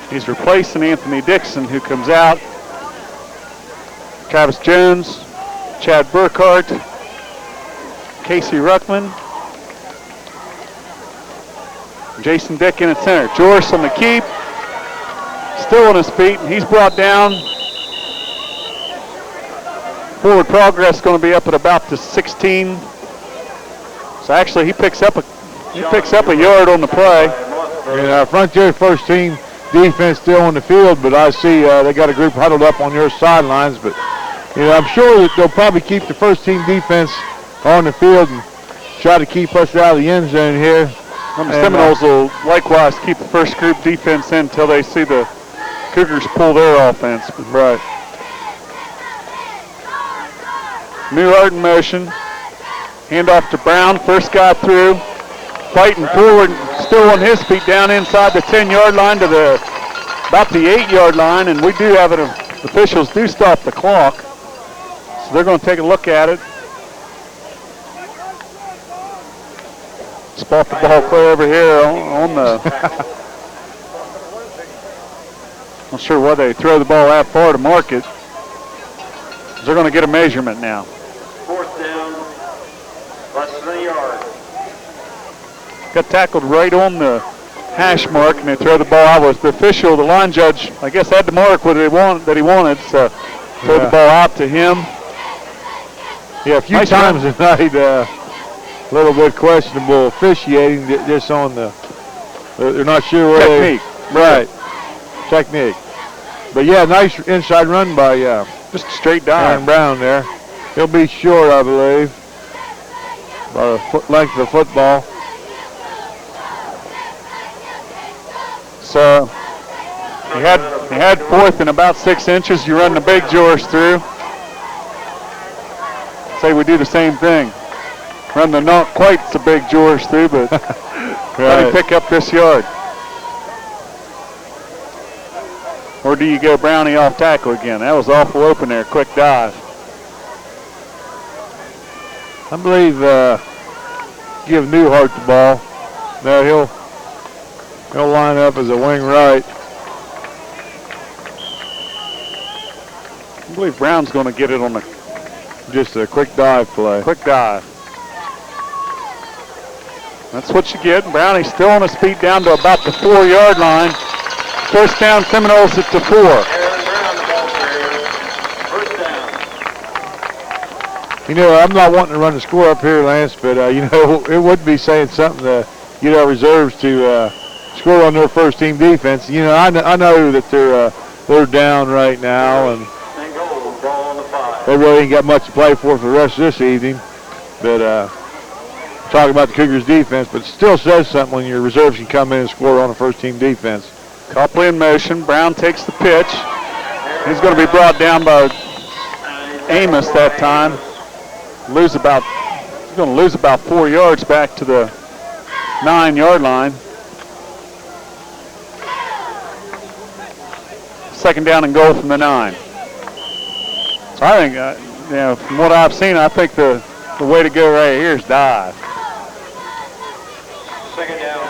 He's replacing Anthony Dixon, who comes out. Travis Jones, Chad Burkhart, Casey Ruckman, Jason Dick in at center. Joris on the keep, still on his feet, and he's brought down. Forward progress going to be up at about the 16. So actually, he picks up a yard on the play. And Frontier first team defense still on the field, but I see they got a group huddled up on your sidelines. But I'm sure that they'll probably keep the first team defense on the field and try to keep us out of the end zone here. And the Seminoles will likewise keep the first group defense in until they see the Cougars pull their offense. Right. Newhart in motion. Hand off to Brown, first guy through. Fighting forward, still on his feet down inside the 10-yard line to about the 8-yard line, and we do have it, officials do stop the clock. So they're going to take a look at it. Spot the ball clear over here on the... Not sure why they throw the ball that far to mark it. They're going to get a measurement now. Fourth down, less than a yard. Got tackled right on the hash mark, and they throw the ball out. Was the official, the line judge, I guess, had to mark what he wanted, so throw the ball out to him. Yeah, a few times tonight, a little bit questionable officiating just on the, they're not sure where technique. Right, technique. But yeah, nice inside run by just a straight dive. Aaron Brown there. He'll be short, I believe, by the foot length of the football. So you had fourth and about 6 inches. You run the big George through. Say we do the same thing. Run the not quite so big George through, but let him pick up this yard. Or do you go Brownie off tackle again? That was awful open there. Quick dive. I believe give Newhart the ball. No, he'll line up as a wing right. I believe Brown's going to get it on just a quick dive play. Quick dive. That's what you get. Brownie's still on his feet down to about the 4-yard line. First down, Seminoles at the 4. You know, I'm not wanting to run the score up here, Lance, but, you know, it would be saying something to get our reserves to score on their first-team defense. You know, I know that they're down right now, and they really ain't got much to play for the rest of this evening. But talking about the Cougars' defense, but it still says something when your reserves can come in and score on a first-team defense. Copley in motion. Brown takes the pitch. He's going to be brought down by Amos that time. He's going to lose about 4 yards back to the 9-yard line. Second down and goal from the 9. So I think, you know, from what I've seen, I think the way to go right here is dive. Second down.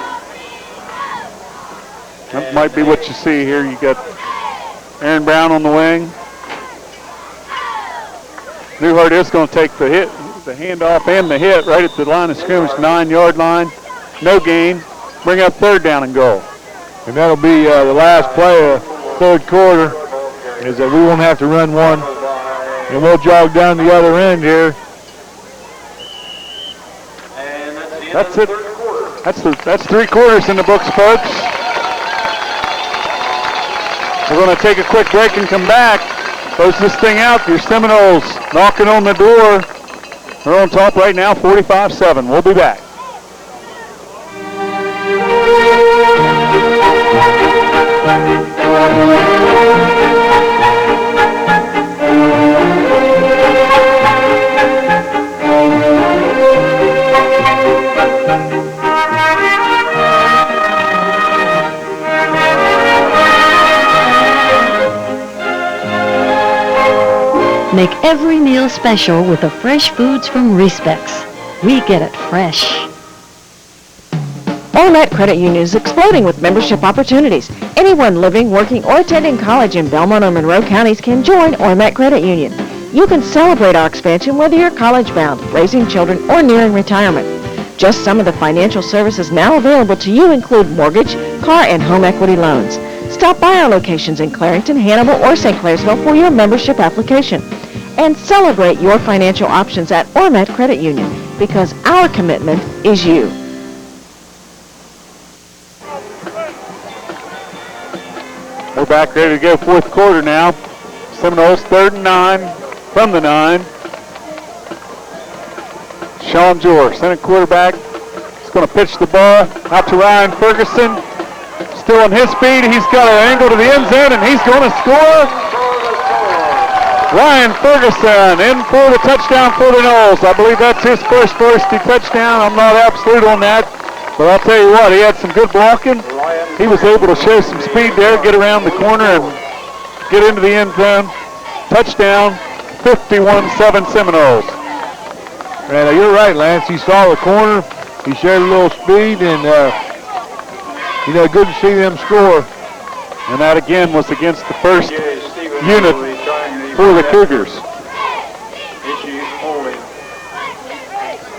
That might be what you see here. You got Aaron Brown on the wing. Newhart is going to take the hit, the handoff and the hit right at the line of scrimmage, 9-yard line. No gain. Bring up third down and goal. And that'll be the last play of third quarter, is that we won't have to run one. And we'll jog down the other end here. That's it. That's 3 quarters in the books, folks. We're going to take a quick break and come back. Close this thing out. Your Seminoles knocking on the door. They're on top right now, 45-7. We'll be back. Make every meal special with the fresh foods from Respecs. We get it fresh. Ormet Credit Union is exploding with membership opportunities. Anyone living, working, or attending college in Belmont or Monroe counties can join Ormet Credit Union. You can celebrate our expansion whether you're college-bound, raising children, or nearing retirement. Just some of the financial services now available to you include mortgage, car, and home equity loans. Stop by our locations in Clarington, Hannibal, or St. Clairsville for your membership application. And celebrate your financial options at Ormet Credit Union, because our commitment is you. We're back ready to go fourth quarter now. Seminoles 3rd and 9 from the 9. Sean Jor, center quarterback, is going to pitch the ball out to Ryan Ferguson. Still on his feet. He's got an angle to the end zone, and he's going to score. Ryan Ferguson in for the touchdown for the Noles. I believe that's his first varsity touchdown. I'm not absolute on that, but I'll tell you what, he had some good blocking. He was able to show some speed there, get around the corner, and get into the end zone. Touchdown, 51-7 Seminoles. Man, you're right, Lance. He saw the corner. He showed a little speed, and, you know, good to see them score. And that, again, was against the first unit for the Cougars.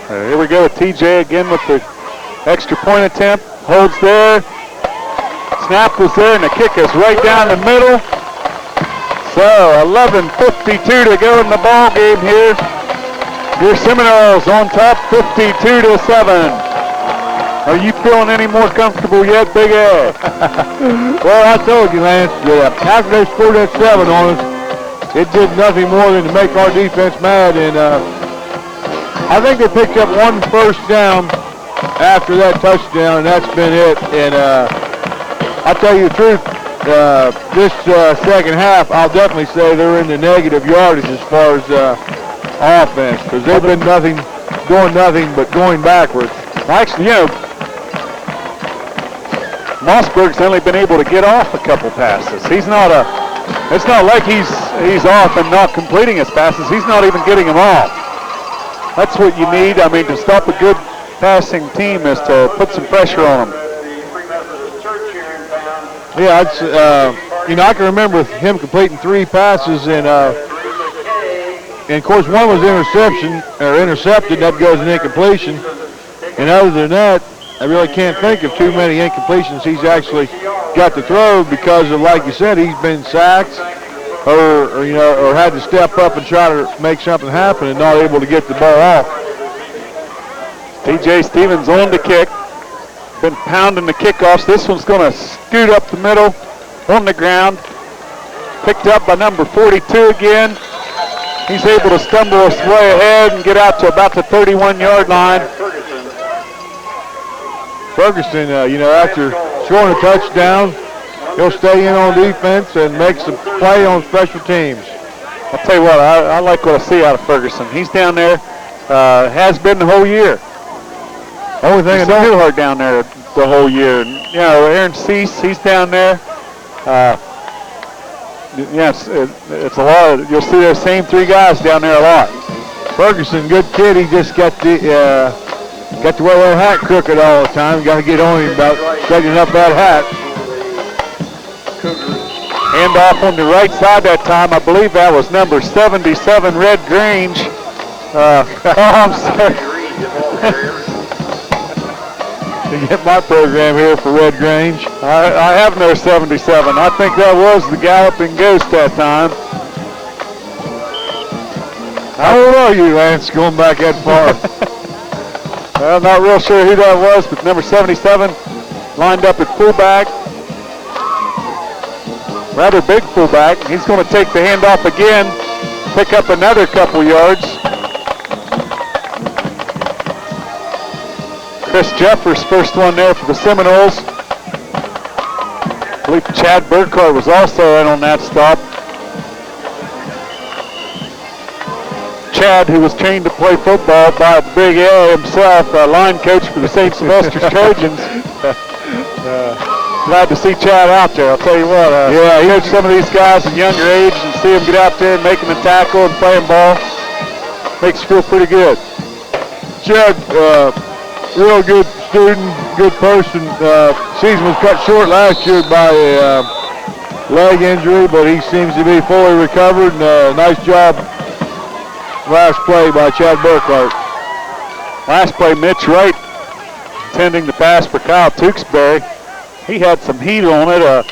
Here we go with TJ again with the extra point attempt. Holds there. Snap was there, and the kick is right down the middle. So 11:52 to go in the ball game here. Your Seminoles on top, 52-7. Are you feeling any more comfortable yet, Big Ed? Well, I told you, Lance, that after they scored that 7 on us, it did nothing more than to make our defense mad, and I think they picked up one first down after that touchdown, and that's been it. And I'll tell you the truth, this second half, I'll definitely say they're in the negative yardage as far as offense, because they've been doing nothing but going backwards. Actually, you know, Mossberg's only been able to get off a couple passes. It's not like he's off and not completing his passes. He's not even getting them off. That's what you need. I mean, to stop a good passing team is to put some pressure on them. Yeah, it's, you know, I can remember him completing 3 passes, and of course one was intercepted. That goes an incompletion. And other than that, I really can't think of too many incompletions he's actually got to throw because of, like you said, he's been sacked or had to step up and try to make something happen and not able to get the ball off. T.J. Stevens on the kick. Been pounding the kickoffs. This one's going to scoot up the middle on the ground. Picked up by number 42 again. He's able to stumble his way ahead and get out to about the 31-yard line. Ferguson, after scoring a touchdown, he'll stay in on defense and make some play on special teams. I'll tell you what, I like what I see out of Ferguson. He's down there, has been the whole year. Only thing I He's don't hard down there the whole year. And, Aaron Cease, he's down there. Yes, it's a lot. You'll see those same three guys down there a lot. Ferguson, good kid. He just got to wear that hat crooked all the time. Got to get on him about straightening up that hat. Hand off on the right side that time. I believe that was number 77, Red Grange. I'm sorry. To get my program here for Red Grange. I have no 77. I think that was the Galloping Ghost that time. How old are you, Lance, going back that far? Well, I'm not real sure who that was, but number 77 lined up at fullback. Rather big fullback. He's going to take the handoff again, pick up another couple yards. Chris Jeffers, first one there for the Seminoles. I believe Chad Burkhart was also in on that stop. Chad, who was trained to play football by Big A himself, line coach for the St. Sylvester's Trojans. Glad to see Chad out there, I'll tell you what. Yeah, he coached some of these guys at younger age and see them get out there and making the tackle and playing ball. Makes you feel pretty good. Chad, real good student, good person. Season was cut short last year by a leg injury, but he seems to be fully recovered. And, nice job last play by Chad Burkhart. Last play, Mitch Wright intending to pass for Kyle Tewksbury. He had some heat on it.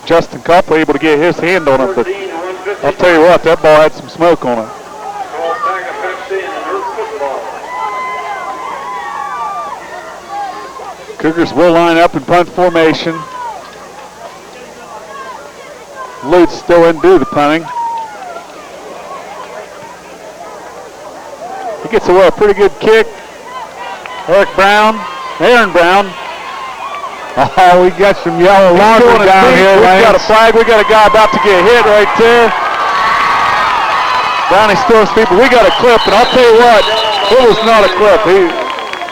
Justin Copley able to get his hand on it, but I'll tell you what, that ball had some smoke on it. Cougars will line up in punt formation. Lutz still in do the punting. He gets away a pretty good kick. Aaron Brown. Oh, we got some yellow laundry down here. We've got a flag. We got a guy about to get hit right there. Brownie still his feet, but we got a clip, and I'll tell you what, it was not a clip.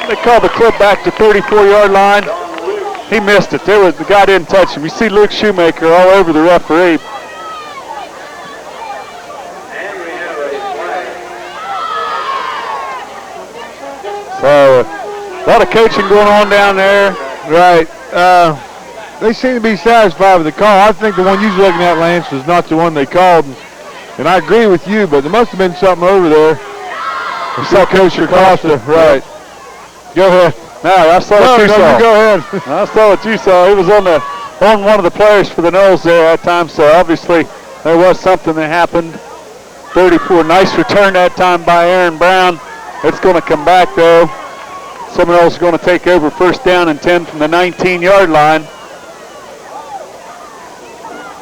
They called the clip back to 34-yard line. He missed it. The guy didn't touch him. You see Luke Shoemaker all over the referee. So, a lot of coaching going on down there. Right. They seem to be satisfied with the call. I think the one you're looking at, Lance, was not the one they called. And I agree with you, but there must have been something over there. I saw Coach Acosta. Right. Go ahead. No, I saw what you saw. Go ahead. I saw what you saw. He was on one of the players for the Knolls there at that time, so obviously there was something that happened. 34, nice return that time by Aaron Brown. It's going to come back though. Seminoles are going to take over first down and 10 from the 19-yard line.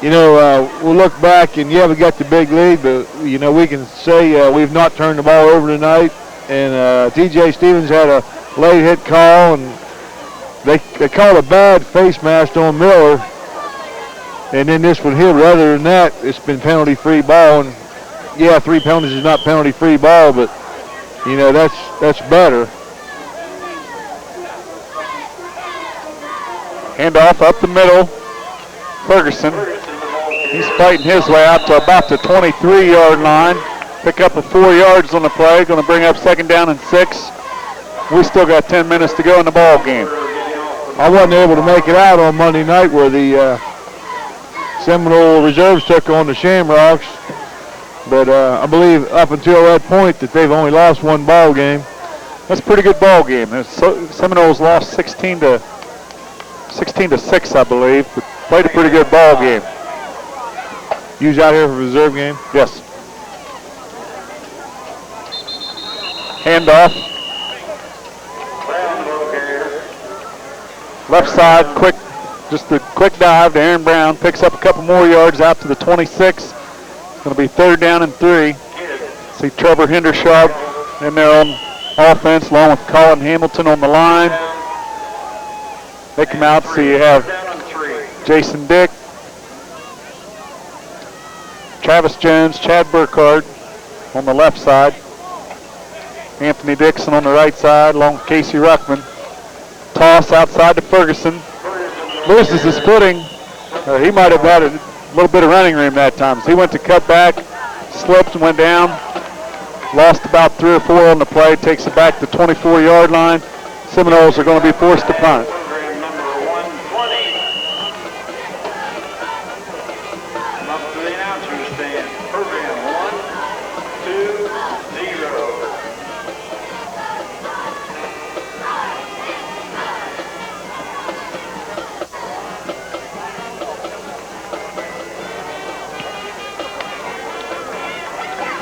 We'll look back and we got the big lead, but we can say we've not turned the ball over tonight. And T.J. Stevens had a late hit call, and they called a bad face mask on Miller. And then this one hit. But other than that, it's been penalty-free ball. And 3 penalties is not penalty-free ball, but that's better. Handoff up the middle. Ferguson. He's fighting his way out to about the 23-yard line. Pick up 4 yards on the play. Going to bring up second down and 6. We still got 10 minutes to go in the ball game. I wasn't able to make it out on Monday night where the Seminole reserves took on the Shamrocks. But I believe up until that point that they've only lost one ball game. That's a pretty good ball game. Seminoles lost 16 to 6, I believe, but played a pretty good ball game. You was out here for a reserve game? Yes. Handoff. Left side, just a quick dive to Aaron Brown. Picks up a couple more yards out to the 26. It's going to be 3rd down and 3. See Trevor Hendershot in there on offense along with Colin Hamilton on the line. They come out, so you have Jason Dick, Travis Jones, Chad Burkhardt on the left side. Anthony Dixon on the right side along with Casey Ruckman. Toss outside to Ferguson. Loses his footing. He might have had a little bit of running room that time. So he went to cut back, slipped and went down. Lost about 3 or 4 on the play. Takes it back to the 24-yard line. Seminoles are going to be forced to punt.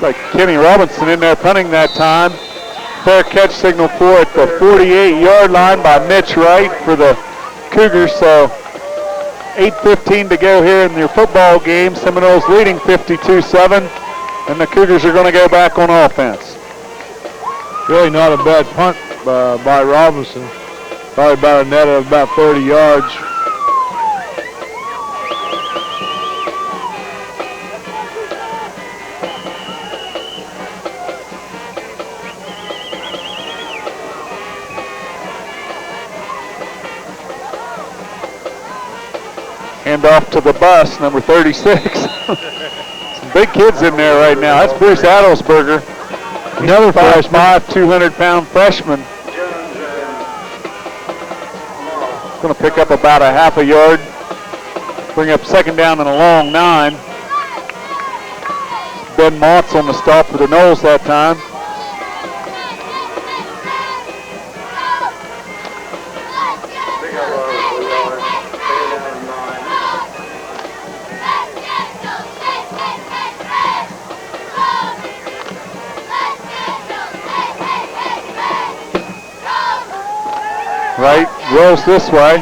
Like Kenny Robinson in there punting that time. Fair catch signal for at the 48-yard line by Mitch Wright for the Cougars. So 8:15 to go here in their football game. Seminoles leading 52-7, and the Cougars are going to go back on offense. Really not a bad punt by Robinson. Probably about a net of about 30 yards. Hand off to the bus, number 36. Some big kids in there right now. That's Bruce Adelsberger. Another 5'5", 200-pound freshman. Going to pick up about a half a yard. Bring up 2nd down and a long 9. Ben Mott's on the stop for the Noles that time. Right, rolls this way.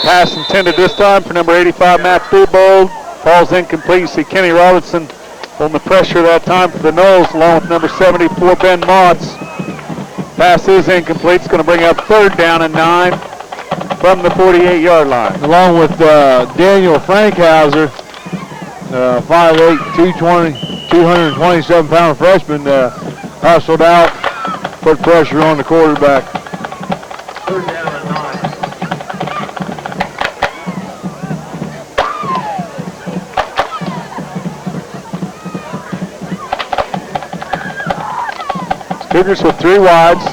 Pass intended this time for number 85, Matt Thebold. Falls incomplete. You see Kenny Robinson on the pressure that time for the Noles, along with number 74, Ben Motts. Pass is incomplete. It's going to bring up 3rd down and 9 from the 48-yard line. Along with Daniel Frankhauser, 5'8", 227-pound freshman, hustled out. Put pressure on the quarterback. 3rd down and 9. Cougars with 3 wides.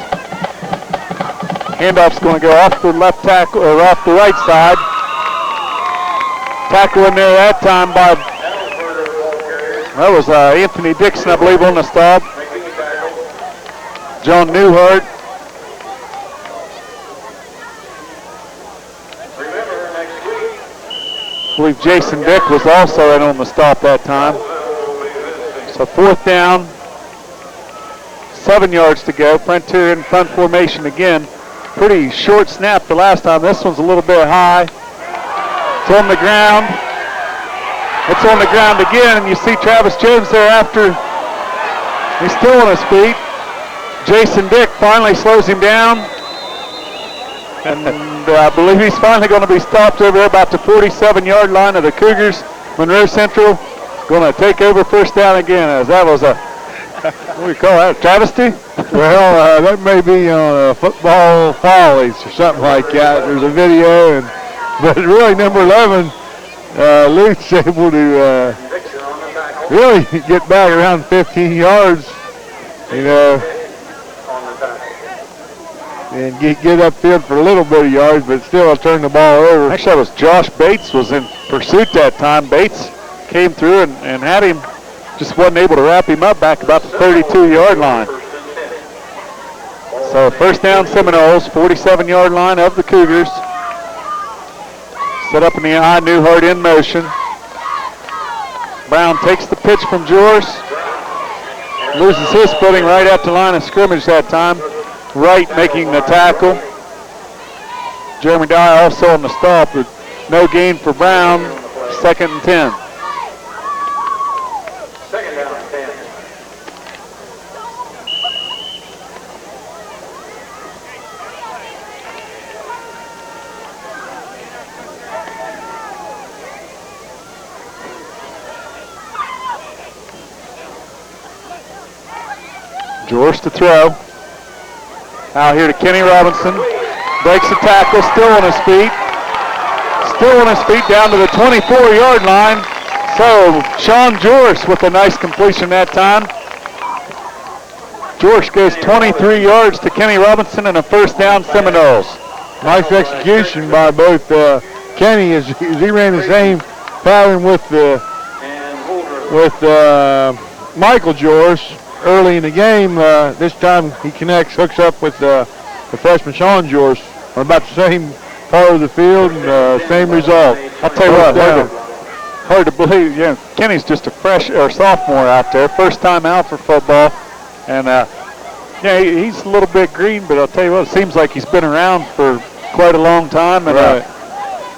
Handoff's going to go off the left tackle or off the right side. Tackle in there that time by that was Anthony Dixon, I believe, on the stop. John Newhart. I believe Jason Dick was also in on the stop that time. So 4th down, 7 yards to go. Frontier in front formation again. Pretty short snap the last time. This one's a little bit high. It's on the ground. It's on the ground again, and you see Travis Jones there after. He's still on his feet. Jason Dick finally slows him down. And I believe he's finally going to be stopped over there about the 47-yard line of the Cougars. Monroe Central going to take over 1st down again, as that was a, what do you call that, a travesty? Well, that may be on Football Follies or something like that. There's a video, but really number 11, Luke's able to really get back around 15 yards, you know, and get upfield for a little bit of yards, but still turn the ball over. Actually, that was Josh Bates was in pursuit that time. Bates came through and had him just wasn't able to wrap him up back about the 32-yard line. So first down Seminoles, 47-yard line of the Cougars. Set up in the I, Newhart in motion. Brown takes the pitch from Jors. Loses his footing right at the line of scrimmage that time. Wright making the tackle. Jeremy Dye also on the stop, but no gain for Brown. Second and 10. Second down and 10. George to throw. Out here to Kenny Robinson. Breaks the tackle, still on his feet. Still on his feet down to the 24-yard line. So Sean George with a nice completion that time. George goes 23 yards to Kenny Robinson and a first down Seminoles. Nice execution by both Kenny as he ran the same pattern with Michael George early in the game. This time he hooks up with the freshman Sean George on about the same part of the field and same result. I'll tell you what, hard to believe. Yeah, Kenny's just a sophomore out there, first time out for football, and yeah, he's a little bit green, but I'll tell you what, it seems like he's been around for quite a long time, and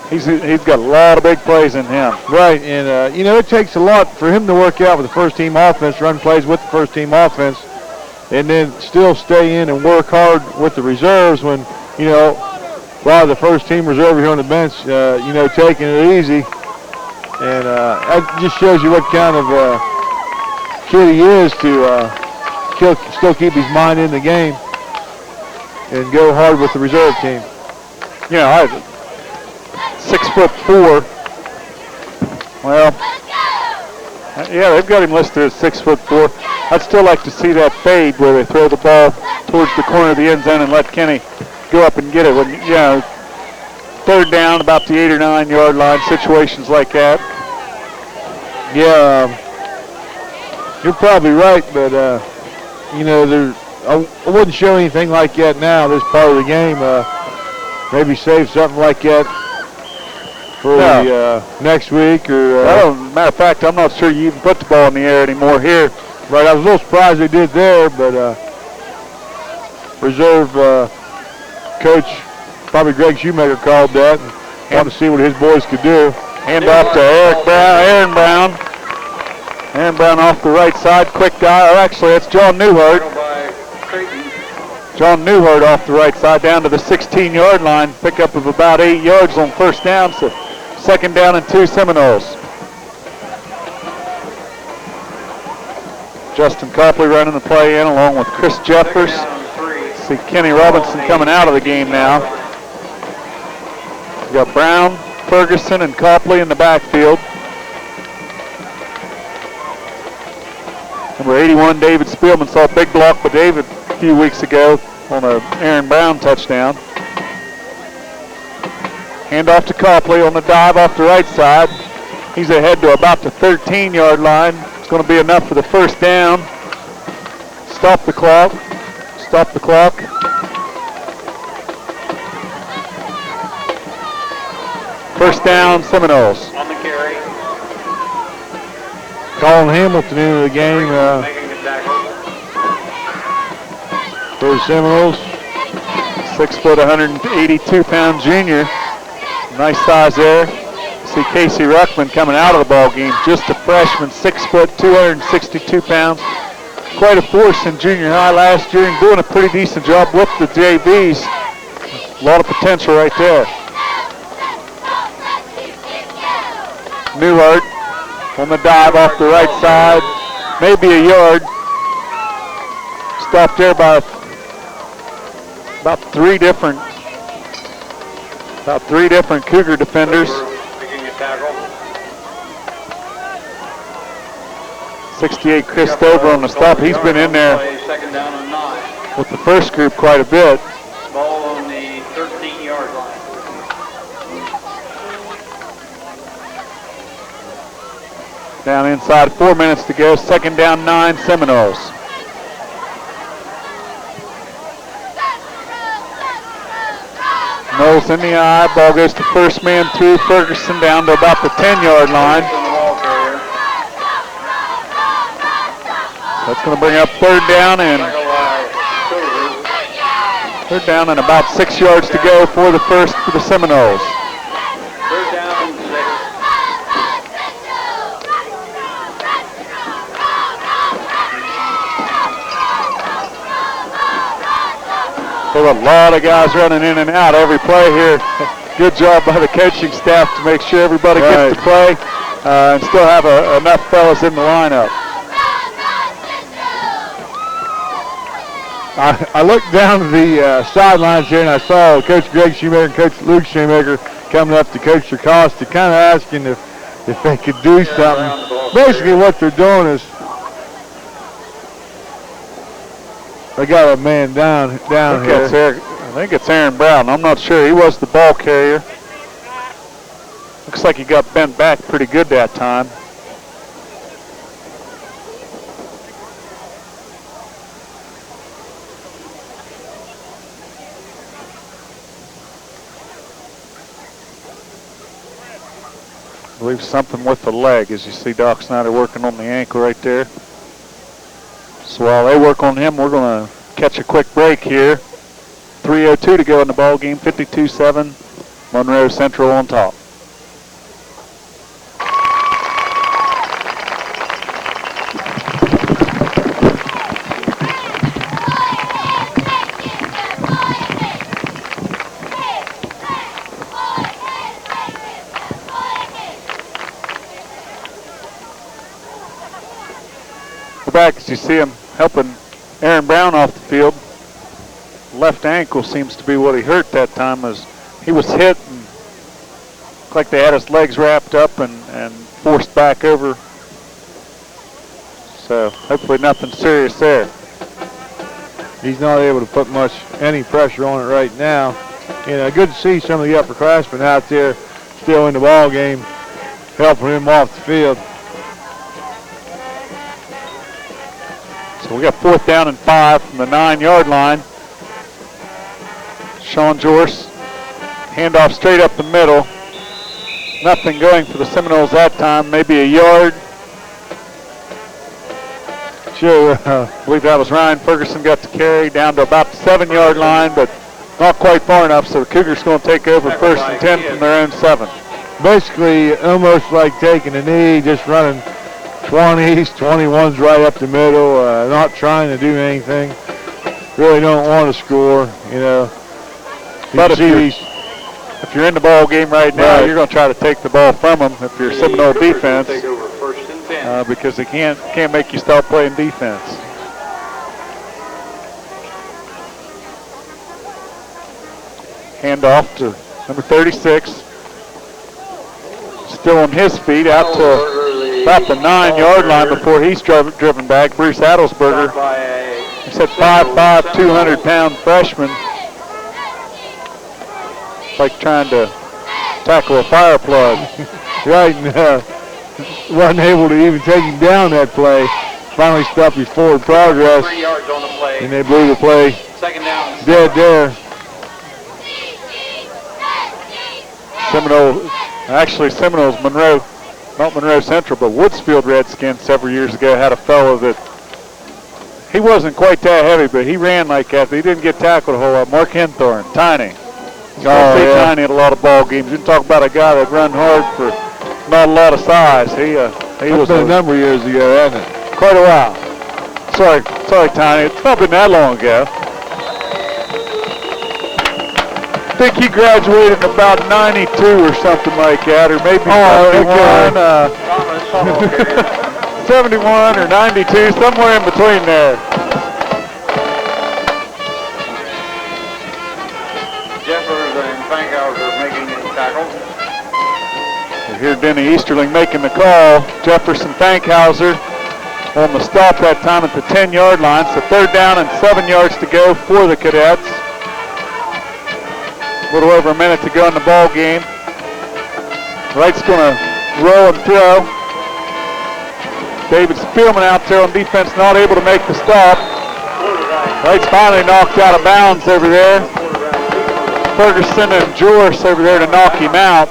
he's got a lot of big plays in him. Right, and you know, it takes a lot for him to work out with the first team offense, run plays with the first team offense, and then still stay in and work hard with the reserves when, you know, a lot of the first teamers over here on the bench, you know, taking it easy. And that just shows you what kind of kid he is to still keep his mind in the game and go hard with the reserve team. Yeah, 6'4". Well, yeah, they've got him listed as 6'4". I'd still like to see that fade where they throw the ball towards the corner of the end zone and let Kenny go up and get it. When, you know, third down, about the 8 or 9 yard line, situations like that. Yeah, you're probably right, but you know, I wouldn't show anything like that now. This part of the game, maybe save something like that for the next week or. Matter of fact, I'm not sure you even put the ball in the air anymore here. Right, I was a little surprised they did there, but reserve coach, probably Greg Shoemaker, called that and wanted to see what his boys could do. Hand off to Aaron Brown. Aaron Brown off the right side, quick guy. Oh, actually, that's John Newhart. John Newhart off the right side down to the 16-yard line. Pickup of about 8 yards on first down. So second down and 2 Seminoles. Justin Copley running the play in along with Chris Jeffers. See Kenny Robinson coming out of the game now. We got Brown, Ferguson, and Copley in the backfield. Number 81, David Spielman, saw a big block by David a few weeks ago on a Aaron Brown touchdown. Hand off to Copley on the dive off the right side. He's ahead to about the 13-yard line. It's going to be enough for the first down. Stop the clock. Stop the clock. First down, Seminoles. On the carry. Colin Hamilton into the game Making a tackle. for the Seminoles. 6 foot, 182-pound junior. Nice size there. See Casey Ruckman coming out of the ball game. Just a freshman, 6 foot, 262 pounds. Quite a force in junior high last year and doing a pretty decent job with the JVs. A lot of potential right there. Newhart on the dive off the right side. Maybe a yard. Stopped there by about three different Cougar defenders. Making a tackle. 68 Chris Stover on the stop. He's been in there Second down and 9. with the first group quite a bit. Ball on the 13-yard line. Down inside, 4 minutes to go. Second down, 9 Seminoles. Knowles in the eye. Ball goes to first man through. Ferguson down to about the 10-yard line. That's going to bring up third down and about 6 yards to go for the first for the Seminoles. Third down, 6. Well, a lot of guys running in and out every play here. Good job by the coaching staff to make sure everybody gets to play and still have enough fellas in the lineup. I looked down to the sidelines here and I saw Coach Greg Shoemaker and Coach Luke Shoemaker coming up to Coach Lacoste, kind of asking if they could do something. Basically what they're doing is they got a man down here. I think it's Aaron Brown. I'm not sure. He was the ball carrier. Looks like he got bent back pretty good that time. I believe something with the leg, as you see Doc Snyder working on the ankle right there. So while they work on him, we're going to catch a quick break here. 3:02 to go in the ball game. 52-7. Monroe Central on top. Back as you see him helping Aaron Brown off the field. Left ankle seems to be what he hurt that time as he was hit and looked like they had his legs wrapped up and forced back over. So hopefully nothing serious there. He's not able to put any pressure on it right now. Good to see some of the upperclassmen out there still in the ball game, helping him off the field. So we got 4th down and 5 from the 9-yard line. Sean Jorce, handoff straight up the middle. Nothing going for the Seminoles that time, maybe a yard. Sure. I believe that was Ryan Ferguson got the carry down to about the 7-yard line, but not quite far enough, so the Cougars going to take over 1st and 10 from their own 7. Basically, almost like taking a knee, just running 20s, 21s right up the middle, not trying to do anything. Really don't want to score, But if you're in the ball game right now, you're going to try to take the ball from them if you're Seminole defense, Take over 1st and 10. because they can't make you stop playing defense. Handoff to number 36. Still on his feet out to about the 9-yard line before he's driven back. Bruce Adelsberger. He said 5'5", 200-pound freshman. Like trying to tackle a fire plug. Right, and wasn't able to even take him down that play. Finally stopped his forward progress. 3 yards on the play. And they blew the play. 2nd down. Dead there. Seminoles, Monroe, not Monroe Central, but Woodsfield Redskins several years ago had a fellow that he wasn't quite that heavy, but he ran like that. He didn't get tackled a whole lot. Mark Henthorne, tiny. Tiny at a lot of ball games. You can talk about a guy that run hard for not a lot of size. He was a number of years ago, hasn't it? Quite a while. Sorry, Tiny. It's not been that long ago. I think he graduated in about 92 or something like that, or maybe 71 or 92, somewhere in between there. Jeffers and Fankhauser making his tackle. We hear Denny Easterling making the call. Jefferson Fankhauser on the stop that time at the 10-yard line. So 3rd down and 7 yards to go for the Cadets. A little over a minute to go in the ball game. Wright's going to roll and throw. David Spielman out there on defense, not able to make the stop. It's finally knocked out of bounds over there. Ferguson and Joris over there to knock him out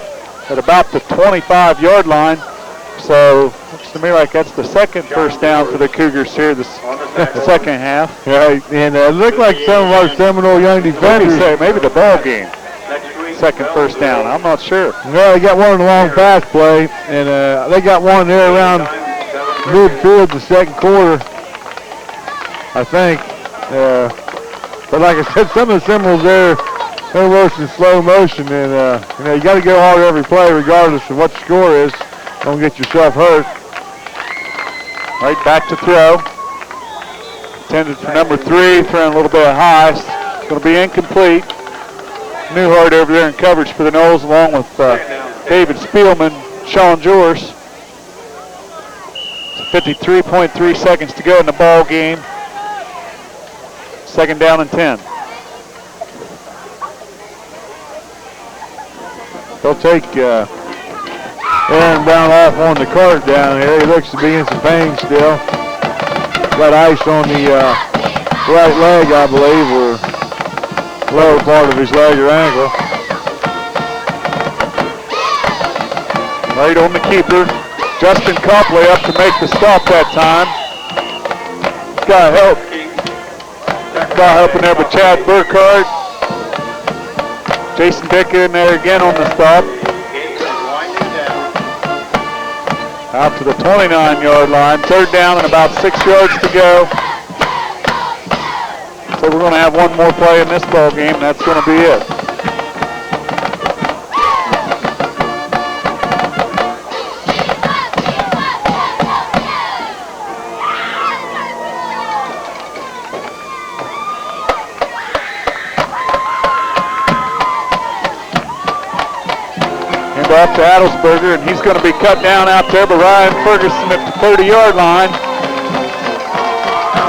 at about the 25-yard line. So looks to me like that's the second first down for the Cougars here this second half. Right, and it looked like some of our Seminole young defenders. Maybe the ball game. Second first down, I'm not sure. Well, they got one in the long pass play, and they got one there around midfield the second quarter, I think. But like I said, some of the Seminoles there, they're almost in slow motion, and you got to go hard every play regardless of what the score is. Don't get yourself hurt. Right back to throw. Intended for number 3, throwing a little bit high. It's going to be incomplete. Newhart over there in coverage for the Noles, along with David Spielman, Sean Joris. 53.3 seconds to go in the ball game. Second down and 10. They'll take Aaron Brown off on the cart down here. He looks to be in some pain still. Got ice on the right leg, I believe, or lower part of his leg or ankle. Right on the keeper. Justin Copley up to make the stop that time. Got help. Got help in there with Chad Burkhardt. Jason Dicker in there again on the stop. Out to the 29-yard line. Third down and about 6 yards to go. So we're going to have one more play in this ball game, and that's going to be it. Hand off to Adelsberger, and he's going to be cut down out there by Ryan Ferguson at the 30-yard line.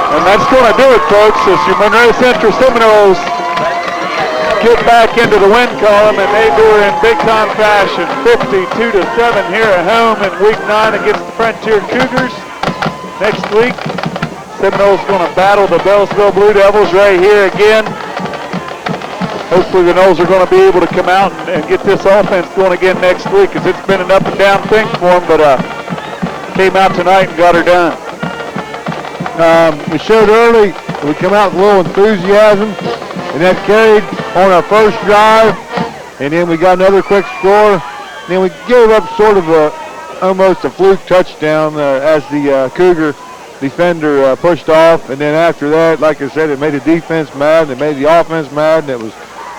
And that's going to do it, folks, as your Monroe Central Seminoles get back into the win column, and they do it in big-time fashion. 52-7 here at home in Week 9 against the Frontier Cougars. Next week, Seminoles going to battle the Bellsville Blue Devils right here again. Hopefully the Noles are going to be able to come out and get this offense going again next week, because it's been an up-and-down thing for them, but came out tonight and got her done. We showed early we come out with a little enthusiasm, and that carried on our first drive, and then we got another quick score. And then we gave up sort of almost a fluke touchdown as the Cougar defender pushed off, and then after that, like I said, it made the defense mad, and it made the offense mad, and it was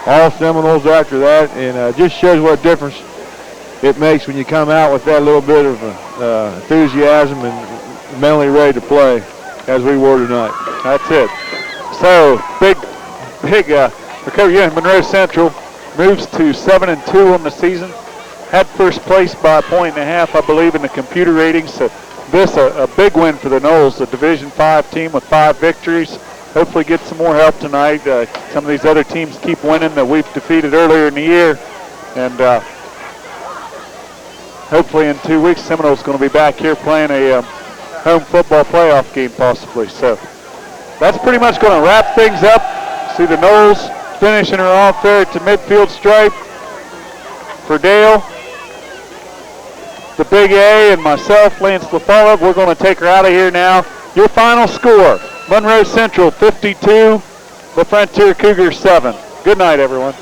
all Seminoles after that, and just shows what difference it makes when you come out with that little bit of enthusiasm and mentally ready to play, as we were tonight. That's it. So big recovery. Yeah, Monroe Central moves to 7-2 on the season. Had first place by 1.5 points, I believe, in the computer ratings. So this a big win for the Noles, a Division 5 team with 5 victories. Hopefully get some more help tonight. Some of these other teams keep winning that we've defeated earlier in the year, and hopefully in 2 weeks Seminoles going to be back here playing a home football playoff game possibly. So that's pretty much going to wrap things up. See the Noles finishing her off there at the midfield stripe. For Dale, the Big A, and myself, Lance LaFollette, we're going to take her out of here now. Your final score, Monroe Central 52, the Frontier Cougars 7. Good night, everyone.